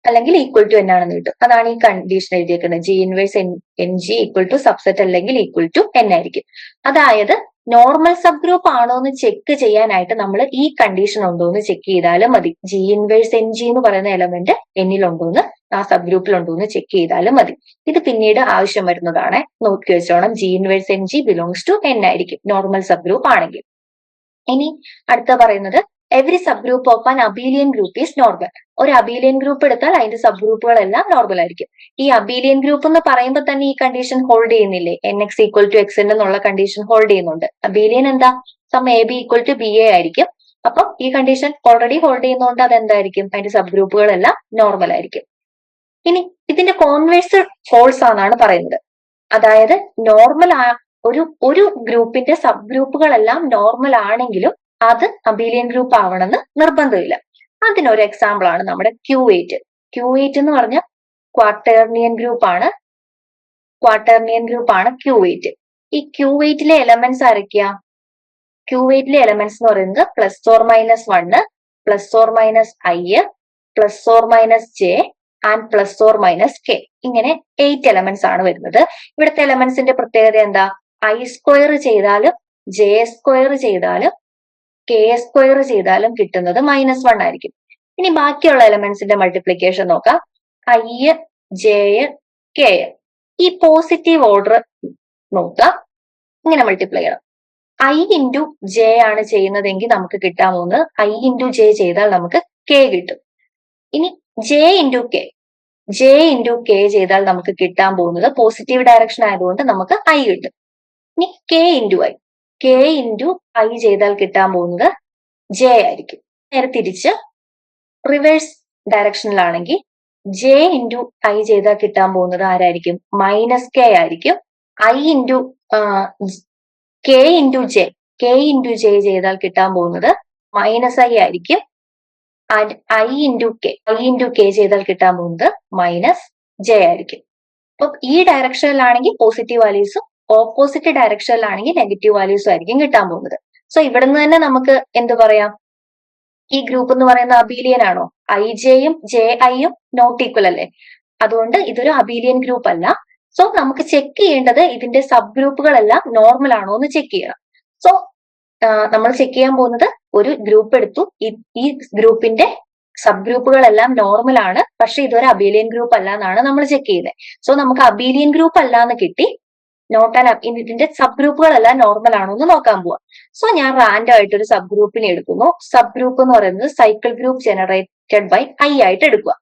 അല്ലെങ്കിൽ ഈക്വൽ ടു n ആണെന്ന് കിട്ടും. അതാണ് ഈ കണ്ടീഷൻ എഴുതിയേക്കുന്നത്. g⁻n g = സബ്സെറ്റ് അല്ലെങ്കിൽ ഈക്വൽ ടു n ആയിരിക്കും. അതായത് നോർമൽ സബ് ഗ്രൂപ്പ് ആണോ എന്ന് ചെക്ക് ചെയ്യാനായിട്ട് നമ്മൾ ഈ കണ്ടീഷൻ ഉണ്ടോ എന്ന് ചെക്ക് ചെയ്താലും മതി. g⁻n g എന്ന് പറയുന്ന എലമെന്റ് എന്നിലുണ്ടോന്ന്, ആ സബ് ഗ്രൂപ്പിലുണ്ടോ എന്ന് ചെക്ക് ചെയ്താലും മതി. ഇത് പിന്നീട് ആവശ്യം വരുന്നതാണ്, നോക്കി വെച്ചോണം. g⁻n g belongs to n ആയിരിക്കും നോർമൽ സബ് ഗ്രൂപ്പ് ആണെങ്കിൽ. ഇനി അടുത്ത പറയുന്നത്, every subgroup of an abelian group is normal. ഒരു അബീലിയൻ ഗ്രൂപ്പ് എടുത്താൽ അതിന്റെ സബ് ഗ്രൂപ്പുകളെല്ലാം നോർമൽ ആയിരിക്കും. ഈ അബീലിയൻ ഗ്രൂപ്പ് എന്ന് പറയുമ്പോൾ തന്നെ ഈ കണ്ടീഷൻ ഹോൾഡ് ചെയ്യുന്നില്ലേ, nx = xn എന്നുള്ള കണ്ടീഷൻ ഹോൾഡ് ചെയ്യുന്നുണ്ട്. അബീലിയൻ എന്താ, സം ab = ba ആയിരിക്കും. അപ്പം ഈ കണ്ടീഷൻ ഓൾറെഡി ഹോൾഡ് ചെയ്യുന്നതുകൊണ്ട് അതെന്തായിരിക്കും, അതിന്റെ സബ് ഗ്രൂപ്പുകളെല്ലാം നോർമൽ ആയിരിക്കും. ഇനി ഇതിന്റെ കോൺവേഴ്സ് ഫോൾസ് ആണെന്നാണ് പറയുന്നത്. അതായത് നോർമൽ ഒരു ഗ്രൂപ്പിന്റെ സബ് ഗ്രൂപ്പുകളെല്ലാം നോർമൽ ആണെങ്കിലും അത് അബീലിയൻ ഗ്രൂപ്പ് ആവണമെന്ന് നിർബന്ധമില്ല. അതിനൊരു എക്സാമ്പിൾ ആണ് നമ്മുടെ Q8. Q8 എന്ന് പറഞ്ഞ ക്വാട്ടേർണിയൻ ഗ്രൂപ്പ് ആണ് Q8. ഈ Q8ലെ എലമെന്റ്സ് ആരൊക്കെയാ, Q8ലെ എലമെന്റ്സ് എന്ന് പറയുന്നത് +or-1, +or-i, +or-j and +or-k. ഇങ്ങനെ 8 എലമെന്റ്സ് ആണ് വരുന്നത്. ഇവിടുത്തെ എലമെന്റ്സിന്റെ പ്രത്യേകത എന്താ, i² ചെയ്താലും j² ചെയ്താലും k² ചെയ്താലും കിട്ടുന്നത് -1 ആയിരിക്കും. ഇനി ബാക്കിയുള്ള എലമെന്റ്സിന്റെ മൾട്ടിപ്ലിക്കേഷൻ നോക്കാം. i, j, k. ഈ പോസിറ്റീവ് ഓർഡർ നോക്കാം, ഇങ്ങനെ മൾട്ടിപ്ലൈ ചെയ്യണം. i × j ആണ് ചെയ്യുന്നതെങ്കിൽ നമുക്ക് കിട്ടാൻ പോകുന്നത് i × j ചെയ്താൽ നമുക്ക് k കിട്ടും. ഇനി j × k ചെയ്താൽ നമുക്ക് കിട്ടാൻ പോകുന്നത് പോസിറ്റീവ് ഡയറക്ഷൻ ആയതുകൊണ്ട് നമുക്ക് i കിട്ടും. ഇനി k × i ചെയ്താൽ കിട്ടാൻ പോകുന്നത് j ആയിരിക്കും. നേരെ തിരിച്ച് റിവേഴ്സ് ഡയറക്ഷനിലാണെങ്കിൽ j × i ചെയ്താൽ കിട്ടാൻ പോകുന്നത് ആരായിരിക്കും, -k ആയിരിക്കും. k × j ചെയ്താൽ കിട്ടാൻ പോകുന്നത് -i ആയിരിക്കും. ആൻഡ് i × k ചെയ്താൽ കിട്ടാൻ പോകുന്നത് -j ആയിരിക്കും. അപ്പൊ ഈ ഡയറക്ഷനിലാണെങ്കിൽ പോസിറ്റീവ് വാല്യൂസും ഓപ്പോസിറ്റ് ഡയറക്ഷനിലാണെങ്കിൽ നെഗറ്റീവ് വാല്യൂസും ആയിരിക്കും കിട്ടാൻ പോകുന്നത്. സോ ഇവിടെ നിന്ന് തന്നെ നമുക്ക് എന്ത് പറയാം, ഈ ഗ്രൂപ്പ് എന്ന് പറയുന്ന അബീലിയൻ ആണോ, ijയും ji-യും നോട്ട് ഈക്വൽ അല്ലേ, അതുകൊണ്ട് ഇതൊരു അബീലിയൻ ഗ്രൂപ്പ് അല്ല. സോ നമുക്ക് ചെക്ക് ചെയ്യേണ്ടത് ഇതിന്റെ സബ് ഗ്രൂപ്പുകളെല്ലാം നോർമൽ ആണോ എന്ന് ചെക്ക് ചെയ്യണം. സോ നമ്മൾ ചെക്ക് ചെയ്യാൻ പോകുന്നത്, ഒരു ഗ്രൂപ്പ് എടുത്തു, ഈ ഗ്രൂപ്പിന്റെ സബ് ഗ്രൂപ്പുകളെല്ലാം നോർമൽ ആണ്, പക്ഷെ ഇതൊരു അബീലിയൻ ഗ്രൂപ്പ് അല്ല എന്നാണ് നമ്മൾ ചെക്ക് ചെയ്യുന്നത്. സോ നമുക്ക് അബീലിയൻ ഗ്രൂപ്പ് അല്ല എന്ന് കിട്ടി. നോട്ട് ആൻഡ് ഇതിന്റെ സബ് ഗ്രൂപ്പുകളെല്ലാം നോർമൽ ആണോ എന്ന് നോക്കാൻ പോവാം. സോ ഞാൻ റാൻഡം ആയിട്ട് ഒരു സബ് ഗ്രൂപ്പിനെ എടുക്കുന്നു. സബ് ഗ്രൂപ്പ് എന്ന് പറയുന്നത് cycle group generated by i ആയിട്ട് എടുക്കുക.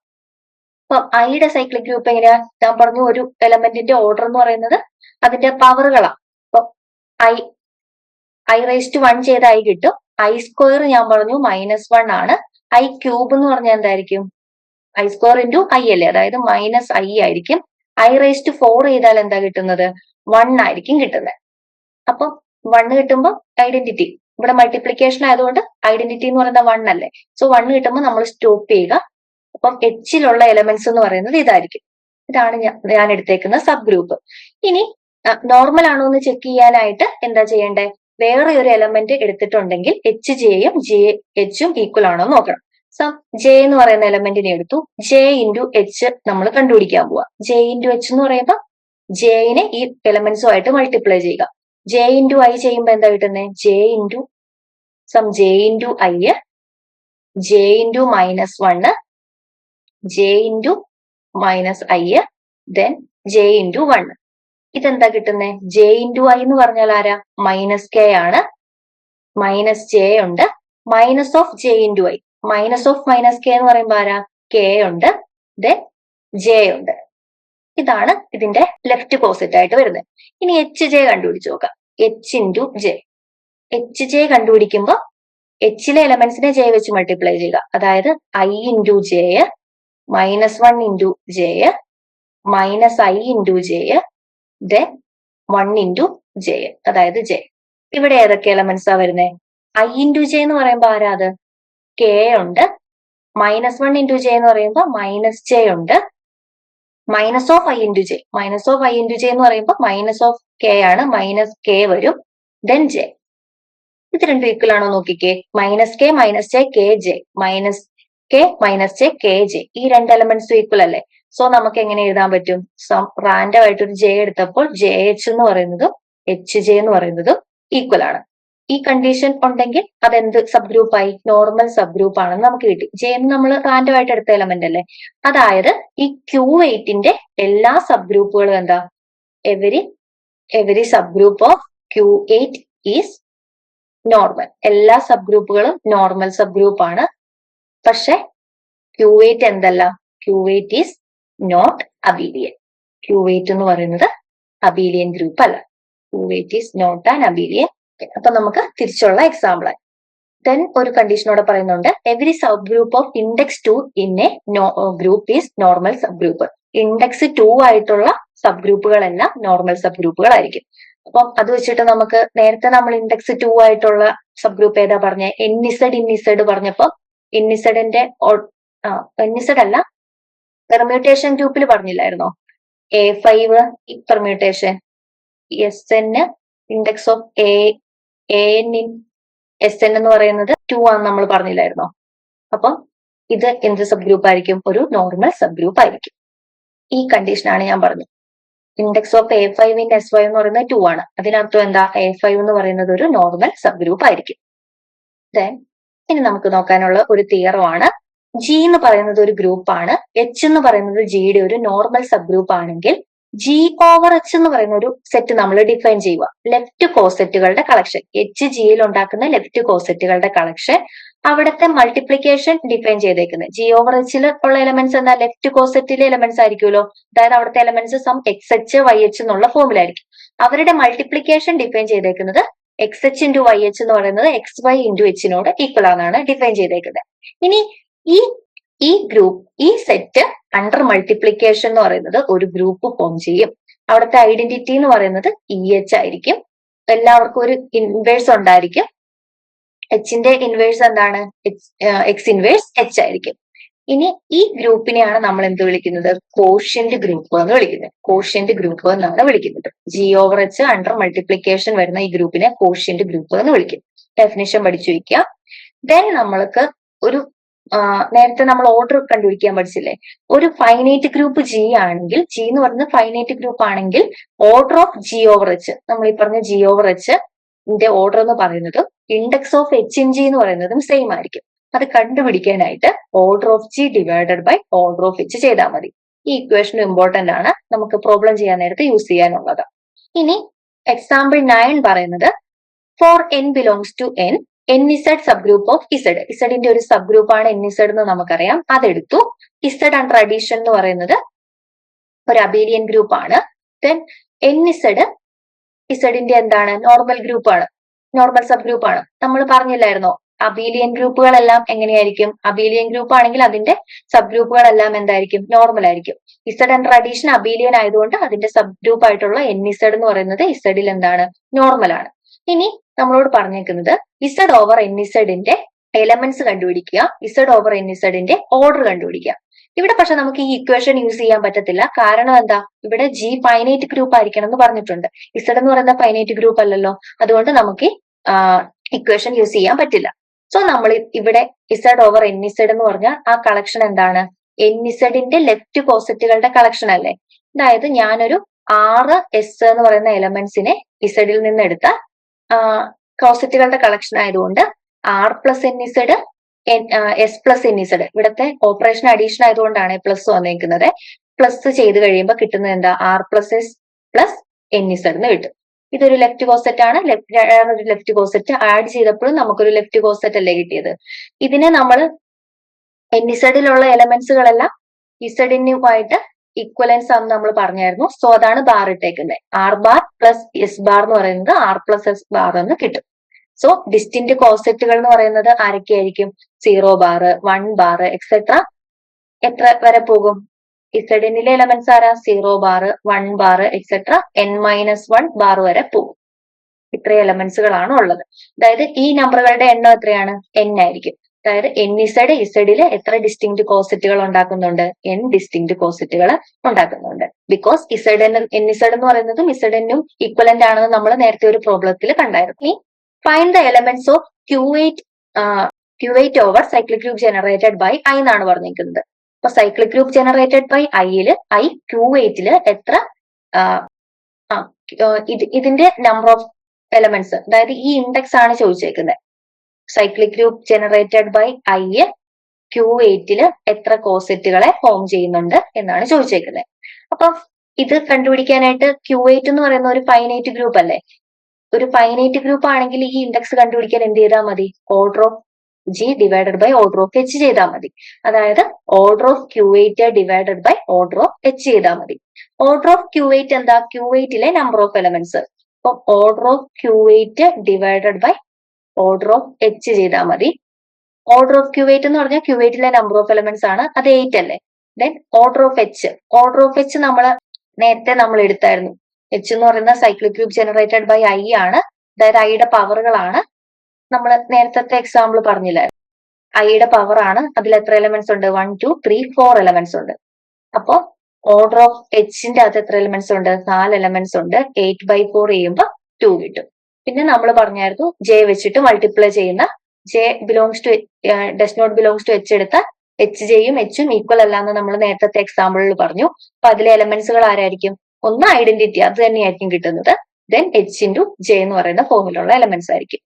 അപ്പൊ ഐയുടെ സൈക്ലിക് ഗ്രൂപ്പ് എങ്ങനെയാ? ഞാൻ പറഞ്ഞു ഒരു എലമെന്റിന്റെ ഓർഡർ എന്ന് പറയുന്നത് അതിന്റെ പവറുകളാണ്. അപ്പൊ i1 ചെയ്ത ഐ കിട്ടും. i² ഞാൻ പറഞ്ഞു -1 ആണ്. i³ എന്ന് പറഞ്ഞാൽ എന്തായിരിക്കും? i² ഇൻറ്റു ഐ അല്ലേ, അതായത് -i ആയിരിക്കും. i⁴ ചെയ്താൽ എന്താ കിട്ടുന്നത്? 1 ആയിരിക്കും കിട്ടുന്നത്. അപ്പൊ 1 കിട്ടുമ്പോൾ ഐഡന്റിറ്റി, ഇവിടെ മൾട്ടിപ്ലിക്കേഷൻ ആയതുകൊണ്ട് ഐഡന്റിറ്റി എന്ന് പറയുന്നത് 1 അല്ലേ. സോ 1 കിട്ടുമ്പോൾ നമ്മൾ സ്റ്റോപ്പ് ചെയ്യുക. അപ്പം എച്ചിലുള്ള എലമെന്റ്സ് എന്ന് പറയുന്നത് ഇതായിരിക്കും. ഇതാണ് ഞാൻ എടുത്തേക്കുന്ന സബ് ഗ്രൂപ്പ്. ഇനി നോർമൽ ആണോ എന്ന് ചെക്ക് ചെയ്യാനായിട്ട് എന്താ ചെയ്യേണ്ടത്? വേറെ ഒരു എലമെന്റ് എടുത്തിട്ടുണ്ടെങ്കിൽ എച്ച് ജെയും ജെ എച്ചും ഈക്വൽ ആണോ എന്ന് നോക്കണം. സോ ജെ എന്ന് പറയുന്ന എലമെന്റിനെ എടുത്തു. ജെ ഇൻറ്റു എച്ച് നമ്മൾ കണ്ടുപിടിക്കാൻ പോവാ. ജെ ഇൻറ്റു എച്ച് എന്ന് പറയുമ്പോൾ ജെയിനെ ഈ എലമെന്റ്സുമായിട്ട് മൾട്ടിപ്ലൈ ചെയ്യുക. ജെ ഇൻറ്റു ഐ ചെയ്യുമ്പോൾ എന്താ കിട്ടുന്നത്? J into I, J into -1, J into -i, then J into 1. ഇതെന്താ കിട്ടുന്നത്? ജെ ഇൻറ്റു ഐ എന്ന് പറഞ്ഞാൽ ആരാ? -k ആണ്. -j ഉണ്ട്. Minus of J into I, minus of -k എന്ന് പറയുമ്പോൾ ആരാ? k ഉണ്ട്, ദെൻ j ഉണ്ട്. ഇതാണ് ഇതിന്റെ ലെഫ്റ്റ് പോസിറ്റ് ആയിട്ട് വരുന്നത്. ഇനി എച്ച് ജെ കണ്ടുപിടിച്ച് നോക്കാം. H into J. H J കണ്ടുപിടിക്കുമ്പോൾ എച്ചിലെ എലമെന്റ്സിനെ ജെ വെച്ച് മൾട്ടിപ്ലൈ ചെയ്യുക. അതായത് i into J, -1 into J, -i into J, then 1 into J, അതായത് ജെ. ഇവിടെ ഏതൊക്കെ എലമെന്റ്സാ വരുന്നത്? ഐ ഇൻറ്റു ജെ എന്ന് പറയുമ്പോൾ ആരാ? അത് k ഉണ്ട്. -1 ഇൻറ്റു ജെ എന്ന് പറയുമ്പോൾ -j ഉണ്ട്. Minus of I into J, minus of I into J എന്ന് പറയുമ്പോൾ മൈനസ് ഓഫ് k ആണ്, -k വരും, ദെൻ ജെ. ഇത് രണ്ടും ഈക്വൽ ആണോ നോക്കിക്കേ. -k -j kj, -k -j kj, ഈ രണ്ട് എലമെന്റ്സും ഈക്വൽ അല്ലേ. സോ നമുക്ക് എങ്ങനെ എഴുതാൻ പറ്റും? റാൻഡം ആയിട്ട് ഒരു ജെ എടുത്തപ്പോൾ ജെ എച്ച് എന്ന് പറയുന്നതും എച്ച് ജെ എന്ന് പറയുന്നതും ഈക്വൽ ആണ്. ഈ കണ്ടീഷൻ ഉണ്ടെങ്കിൽ അതെന്ത് സബ് ഗ്രൂപ്പായി? നോർമൽ സബ് ഗ്രൂപ്പ് ആണെന്ന് നമുക്ക് കിട്ടി. ജെ എന്ന് നമ്മൾ റാൻഡം ആയിട്ട് എടുത്ത എലമെന്റ് അല്ലേ. അതായത് ഈ Q8ന്റെ എല്ലാ സബ് ഗ്രൂപ്പുകളും എന്താ? Every sub group of Q8 is normal. എല്ലാ സബ് ഗ്രൂപ്പുകളും നോർമൽ സബ് ഗ്രൂപ്പ് ആണ്. പക്ഷെ Q8 എന്തല്ല? Q8 is not Abelian. Q8 എന്ന് പറയുന്നത് അബീലിയൻ ഗ്രൂപ്പ് അല്ല. Q8 is not an Abelian. അപ്പൊ നമുക്ക് തിരിച്ചുള്ള എക്സാമ്പിൾ ആയി. ദെൻ ഒരു കണ്ടീഷനോടെ പറയുന്നുണ്ട്, every sub group of index 2 in A group is normal sub group. Index 2 ആയിട്ടുള്ള സബ് ഗ്രൂപ്പുകളെല്ലാം നോർമൽ സബ് ഗ്രൂപ്പുകളായിരിക്കും. അപ്പം അത് വെച്ചിട്ട് നമുക്ക് നേരത്തെ നമ്മൾ ഇൻഡെക്സ് 2 ആയിട്ടുള്ള സബ് ഗ്രൂപ്പ് ഏതാ പറഞ്ഞ? ഇന്നിസഡ് പറഞ്ഞപ്പോ ഇന്നിസഡിന്റെ ഇന്നിസഡ് അല്ല, പെർമ്യൂട്ടേഷൻ ഗ്രൂപ്പിൽ പറഞ്ഞില്ലായിരുന്നോ? A5 permutation, SN index of AN in SN എന്ന് പറയുന്നത് 2 ആണെന്ന് നമ്മൾ പറഞ്ഞില്ലായിരുന്നോ? അപ്പം ഇത് എന്ത് സബ് ഗ്രൂപ്പ് ആയിരിക്കും? ഒരു നോർമൽ സബ് ഗ്രൂപ്പ് ആയിരിക്കും. ഈ കണ്ടീഷനാണ് ഞാൻ പറഞ്ഞത്. Index of A5 in S5 എന്ന് പറയുന്നത് 2 ആണ്. അതിനർത്ഥം എന്താ? A5 എന്ന് പറയുന്നത് ഒരു നോർമൽ സബ് ഗ്രൂപ്പ് ആയിരിക്കും. ദെൻ ഇനി നമുക്ക് നോക്കാനുള്ള ഒരു തിയറമാണ്. G എന്ന് പറയുന്നത് ഒരു ഗ്രൂപ്പാണ്. H എന്ന് പറയുന്നത് ജിയുടെ ഒരു നോർമൽ സബ് ഗ്രൂപ്പ് ആണെങ്കിൽ G/H എന്ന് പറയുന്ന ഒരു സെറ്റ് നമ്മൾ ഡിഫൈൻ ചെയ്യുക. ലെഫ്റ്റ് കോസെറ്റുകളുടെ കളക്ഷൻ, H ജിയിൽ ഉണ്ടാക്കുന്ന ലെഫ്റ്റ് കോസെറ്റുകളുടെ കളക്ഷൻ, അവിടുത്തെ മൾട്ടിപ്ലിക്കേഷൻ ഡിഫൈൻ ചെയ്തേക്കുന്നത്. G/H ഉള്ള എലമെന്റ്സ് എന്താ? ലെഫ്റ്റ് കോസെറ്റിലെ എലമെന്റ്സ് ആയിരിക്കുമല്ലോ. അതായത് അവിടുത്തെ എലമെന്റ്സ് സം XH YH എന്നുള്ള ഫോമിലായിരിക്കും. അവരുടെ മൾട്ടിപ്ലിക്കേഷൻ ഡിഫൈൻ ചെയ്തേക്കുന്നത് XH ഇൻറ്റു YH എന്ന് പറയുന്നത് XY ഇൻറ്റു Hനോട് ഈക്വൽ ആണെന്നാണ് ഡിഫൈൻ ചെയ്തേക്കുന്നത്. ഇനി ഈ സെറ്റ് അണ്ടർ മൾട്ടിപ്ലിക്കേഷൻ എന്ന് പറയുന്നത് ഒരു ഗ്രൂപ്പ് ഫോം ചെയ്യും. അവിടുത്തെ ഐഡന്റിറ്റി എന്ന് പറയുന്നത് EH ആയിരിക്കും. എല്ലാവർക്കും ഒരു ഇൻവേഴ്സ് ഉണ്ടായിരിക്കും. Hന്റെ ഇൻവേഴ്സ് എന്താണ്? X ഇൻവേഴ്സ് H ആയിരിക്കും. ഇനി ഈ ഗ്രൂപ്പിനെയാണ് നമ്മൾ എന്ത് വിളിക്കുന്നത്? കോഷ്യന്റ് ഗ്രൂപ്പ് എന്ന് വിളിക്കുന്നത്. കോഷ്യന്റ് ഗ്രൂപ്പ് എന്നാണ് വിളിക്കുന്നത്. G/H അണ്ടർ മൾട്ടിപ്ലിക്കേഷൻ വരുന്ന ഈ ഗ്രൂപ്പിനെ കോഷ്യന്റ് ഗ്രൂപ്പ് എന്ന് വിളിക്കും. ഡെഫിനിഷൻ പഠിച്ചു വയ്ക്കുക. ദെൻ നമ്മൾക്ക് ഒരു നേരത്തെ നമ്മൾ ഓർഡർ കണ്ടുപിടിക്കാൻ പഠിച്ചില്ലേ? ഒരു ഫൈനൈറ്റ് ഗ്രൂപ്പ് G ആണെങ്കിൽ, G എന്ന് പറയുന്നത് ഫൈനൈറ്റ് ഗ്രൂപ്പ് ആണെങ്കിൽ ഓർഡർ ഓഫ് G/H, നമ്മൾ ഈ പറഞ്ഞ G/H ന്റെ ഓർഡർ എന്ന് പറയുന്നത് index of H in G എന്ന് പറയുന്നതും സെയിം ആയിരിക്കും. അത് കണ്ടുപിടിക്കാനായിട്ട് order of G divided by order of H ചെയ്താൽ മതി. ഈ ഇക്വേഷൻ ഇമ്പോർട്ടന്റ് ആണ്, നമുക്ക് പ്രോബ്ലം ചെയ്യാൻ നേരത്തെ യൂസ് ചെയ്യാനുള്ളത്. ഇനി എക്സാമ്പിൾ 9 പറയുന്നത് for n belongs to n Z subgroup of Z. ഇസഡിന്റെ ഒരു സബ് ഗ്രൂപ്പ് ആണ് ഇസഡ് എന്ന് നമുക്കറിയാം. അതെടുത്തു. ഇസഡ് അണ്ടർ അഡീഷൻ എന്ന് പറയുന്നത് ഒരു അബീലിയൻ ഗ്രൂപ്പ് ആണ്. ദെൻ ഇസഡ് ഇസഡിന്റെ എന്താണ്? നോർമൽ ഗ്രൂപ്പ് ആണ്, നോർമൽ സബ് ഗ്രൂപ്പ് ആണ്. നമ്മൾ പറഞ്ഞില്ലായിരുന്നോ അബീലിയൻ ഗ്രൂപ്പുകളെല്ലാം എങ്ങനെയായിരിക്കും? അബീലിയൻ ഗ്രൂപ്പ് ആണെങ്കിൽ അതിന്റെ സബ് ഗ്രൂപ്പുകളെല്ലാം എന്തായിരിക്കും? നോർമൽ ആയിരിക്കും. ഇസഡ് അണ്ടർ അഡീഷൻ അബീലിയൻ ആയതുകൊണ്ട് അതിന്റെ സബ് ഗ്രൂപ്പ് ആയിട്ടുള്ള ഇസഡ് എന്ന് പറയുന്നത് ഇസഡിൽ എന്താണ്? നോർമൽ ആണ്. ഇനി നമ്മളോട് പറഞ്ഞേക്കുന്നത് ഇസഡ് ഓവർ ഇസഡിന്റെ എലമെന്റ്സ് കണ്ടുപിടിക്കുക, ഇസഡ് ഓവർ ഇസഡിന്റെ ഓർഡർ കണ്ടുപിടിക്കുക. ഇവിടെ പക്ഷെ നമുക്ക് ഈ ഇക്വേഷൻ യൂസ് ചെയ്യാൻ പറ്റത്തില്ല. കാരണം എന്താ? ഇവിടെ ജി ഫൈനൈറ്റ് ഗ്രൂപ്പ് ആയിരിക്കണം എന്ന് പറഞ്ഞിട്ടുണ്ട്. ഇസഡ് എന്ന് പറയുന്ന ഫൈനൈറ്റ് ഗ്രൂപ്പ് അല്ലല്ലോ. അതുകൊണ്ട് നമുക്ക് ഇക്വേഷൻ യൂസ് ചെയ്യാൻ പറ്റില്ല. സോ നമ്മൾ ഇവിടെ ഇസഡ് ഓവർ ഇസഡ് എന്ന് പറഞ്ഞാൽ ആ കളക്ഷൻ എന്താണ്? ഇസഡിന്റെ ലെഫ്റ്റ് കോസറ്റുകളുടെ കളക്ഷൻ അല്ലേ? അതായത് ഞാനൊരു 6 എസ് എന്ന് പറയുന്ന എലമെന്റ്സിനെ ഇസഡിൽ നിന്ന് എടുത്ത കോസറ്റുകളുടെ കളക്ഷൻ ആയതുകൊണ്ട് r plus z s plus z, ഇവിടുത്തെ ഓപ്പറേഷൻ അഡീഷൻ ആയതുകൊണ്ടാണ് പ്ലസ് വന്നേക്കുന്നത്. പ്ലസ് ചെയ്ത് കഴിയുമ്പോൾ കിട്ടുന്നത് എന്താ? R plus s plus z എന്ന് കിട്ടും. ഇതൊരു ലെഫ്റ്റ് കോസെറ്റ് ആണ്. ഒരു ലെഫ്റ്റ് കോസെറ്റ് ആഡ് ചെയ്തപ്പോഴും നമുക്കൊരു ലെഫ്റ്റ് കോസെറ്റ് അല്ലേ കിട്ടിയത്. ഇതിനെ നമ്മൾ ഇസഡിലുള്ള എലമെന്റ്സുകളെല്ലാം ഇസഡിനുമായിട്ട് ഈക്വലൻസ് ആണെന്ന് നമ്മൾ പറഞ്ഞായിരുന്നു. സോ അതാണ് ബാർ ഇട്ടേക്കുന്നത്. R bar plus s bar എന്ന് പറയുന്നത് ആർ പ്ലസ് എസ് ബാർ എന്ന് കിട്ടും. സോ ഡിസ്റ്റിന്റ് കോസെറ്റുകൾ എന്ന് പറയുന്നത് ആരൊക്കെയായിരിക്കും? 0 ബാർ, 1 ബാർ എക്സെട്ര. എത്ര വരെ പോകും? ഇസഡിനിലെ എലമെന്റ്സ് ആരാ? 0 bar, 1 bar etcetera n-1 bar വരെ പോകും. ഇത്രയും എലമെന്റ്സുകളാണ് ഉള്ളത്. അതായത് ഈ നമ്പറുകളുടെ എണ്ണം എത്രയാണ്? n ആയിരിക്കും. അതായത് ഇസഡില് എത്ര ഡിസ്റ്റിങ്ക്ട് കോസെറ്റുകൾ ഉണ്ടാക്കുന്നുണ്ട്? n ഡിസ്റ്റിങ്ക്ട് കോസെറ്റുകൾ ഉണ്ടാക്കുന്നുണ്ട്. ബിക്കോസ് ഇസഡ് എന്ന് പറയുന്നതും ഇസഡിനും ഈക്വലന്റ് ആണെന്ന് നമ്മൾ നേരത്തെ ഒരു പ്രോബ്ലത്തിൽ കണ്ടായിരുന്നു. ഇനി find the elements of Q8 over cyclic group generated by I എന്നാണ് പറഞ്ഞിരിക്കുന്നത്. അപ്പൊ cyclic group generated by Q8 എത്ര ഇതിന്റെ നമ്പർ ഓഫ് എലമെന്റ്സ്, അതായത് ഈ ഇൻഡെക്സ് ആണ് ചോദിച്ചേക്കുന്നത്. Cyclic group generated by Q8 എത്ര കോസെറ്റുകളെ ഫോം ചെയ്യുന്നുണ്ട് എന്നാണ് ചോദിച്ചേക്കുന്നത്. അപ്പൊ ഇത് കണ്ടുപിടിക്കാനായിട്ട് Q8 എന്ന് പറയുന്ന ഒരു ഫൈനൈറ്റ് ഗ്രൂപ്പ് അല്ലേ? ഒരു ഫൈനൈറ്റ് ഗ്രൂപ്പ് ആണെങ്കിൽ ഈ ഇൻഡെക്സ് കണ്ടുപിടിക്കാൻ എന്ത് ചെയ്താൽ മതി? Order of G divided by order of H ചെയ്താൽ മതി. അതായത് order of Q8 divided by order of H ചെയ്താൽ മതി. ഓർഡർ ഓഫ് Q8 എന്താ? Q8 number of elements. അപ്പൊ order of Q8 divided by order of H ചെയ്താൽ മതി. Order of Q8 എന്ന് പറഞ്ഞാൽ Q8 നമ്പർ ഓഫ് എലമെന്റ്സ് ആണ്, അത് 8 അല്ലേ? ദെൻ ഓർഡർ ഓഫ് എച്ച് നേരത്തെ നമ്മൾ എടുത്തായിരുന്നു. എച്ച് എന്ന് പറയുന്ന cyclic group generated by I ആണ്. അതായത് ഐയുടെ പവറുകളാണ്. നമ്മൾ നേരത്തെ എക്സാമ്പിൾ പറഞ്ഞില്ലായിരുന്നു. ഐയുടെ പവർ ആണ്. അതിൽ എത്ര എലമെന്റ്സ് ഉണ്ട്? 1 2 3 4 എലമെന്റ്സ് ഉണ്ട്. അപ്പൊ ഓർഡർ ഓഫ് എച്ചിന്റെ അകത്ത് എത്ര എലമെന്റ്സ് ഉണ്ട്? 4 എലമെന്റ്സ് ഉണ്ട്. 8/4 ചെയ്യുമ്പോൾ 2 കിട്ടും. പിന്നെ നമ്മൾ പറഞ്ഞായിരുന്നു ജെ വെച്ചിട്ട് മൾട്ടിപ്ലൈ ചെയ്യുന്ന j does not belongs to h എടുത്ത എച്ച് ജെയും എച്ചും ഈക്വൽ അല്ല എന്ന് നമ്മൾ നേരത്തെ എക്സാമ്പിളിൽ പറഞ്ഞു. അപ്പൊ അതിലെ എലമെന്റ്സുകൾ ആരായിരിക്കും? ഒന്ന് ഐഡന്റിറ്റി, അത് തന്നെയായിരിക്കും കിട്ടുന്നത്. ദെൻ എച്ച് ഇൻറ്റു ജെ എന്ന് പറയുന്ന ഫോമിലുള്ള എലമെന്റ്സ് ആയിരിക്കും.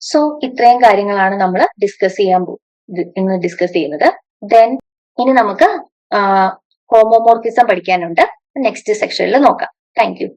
സോ ഇത്രയും കാര്യങ്ങളാണ് നമ്മൾ ഇന്ന് ഡിസ്കസ് ചെയ്യുന്നത്. ദെൻ ഇനി നമുക്ക് ഹോമോമോർഫിസം പഠിക്കാനുണ്ട്. നെക്സ്റ്റ് സെക്ഷനിൽ നോക്കാം. Thank you.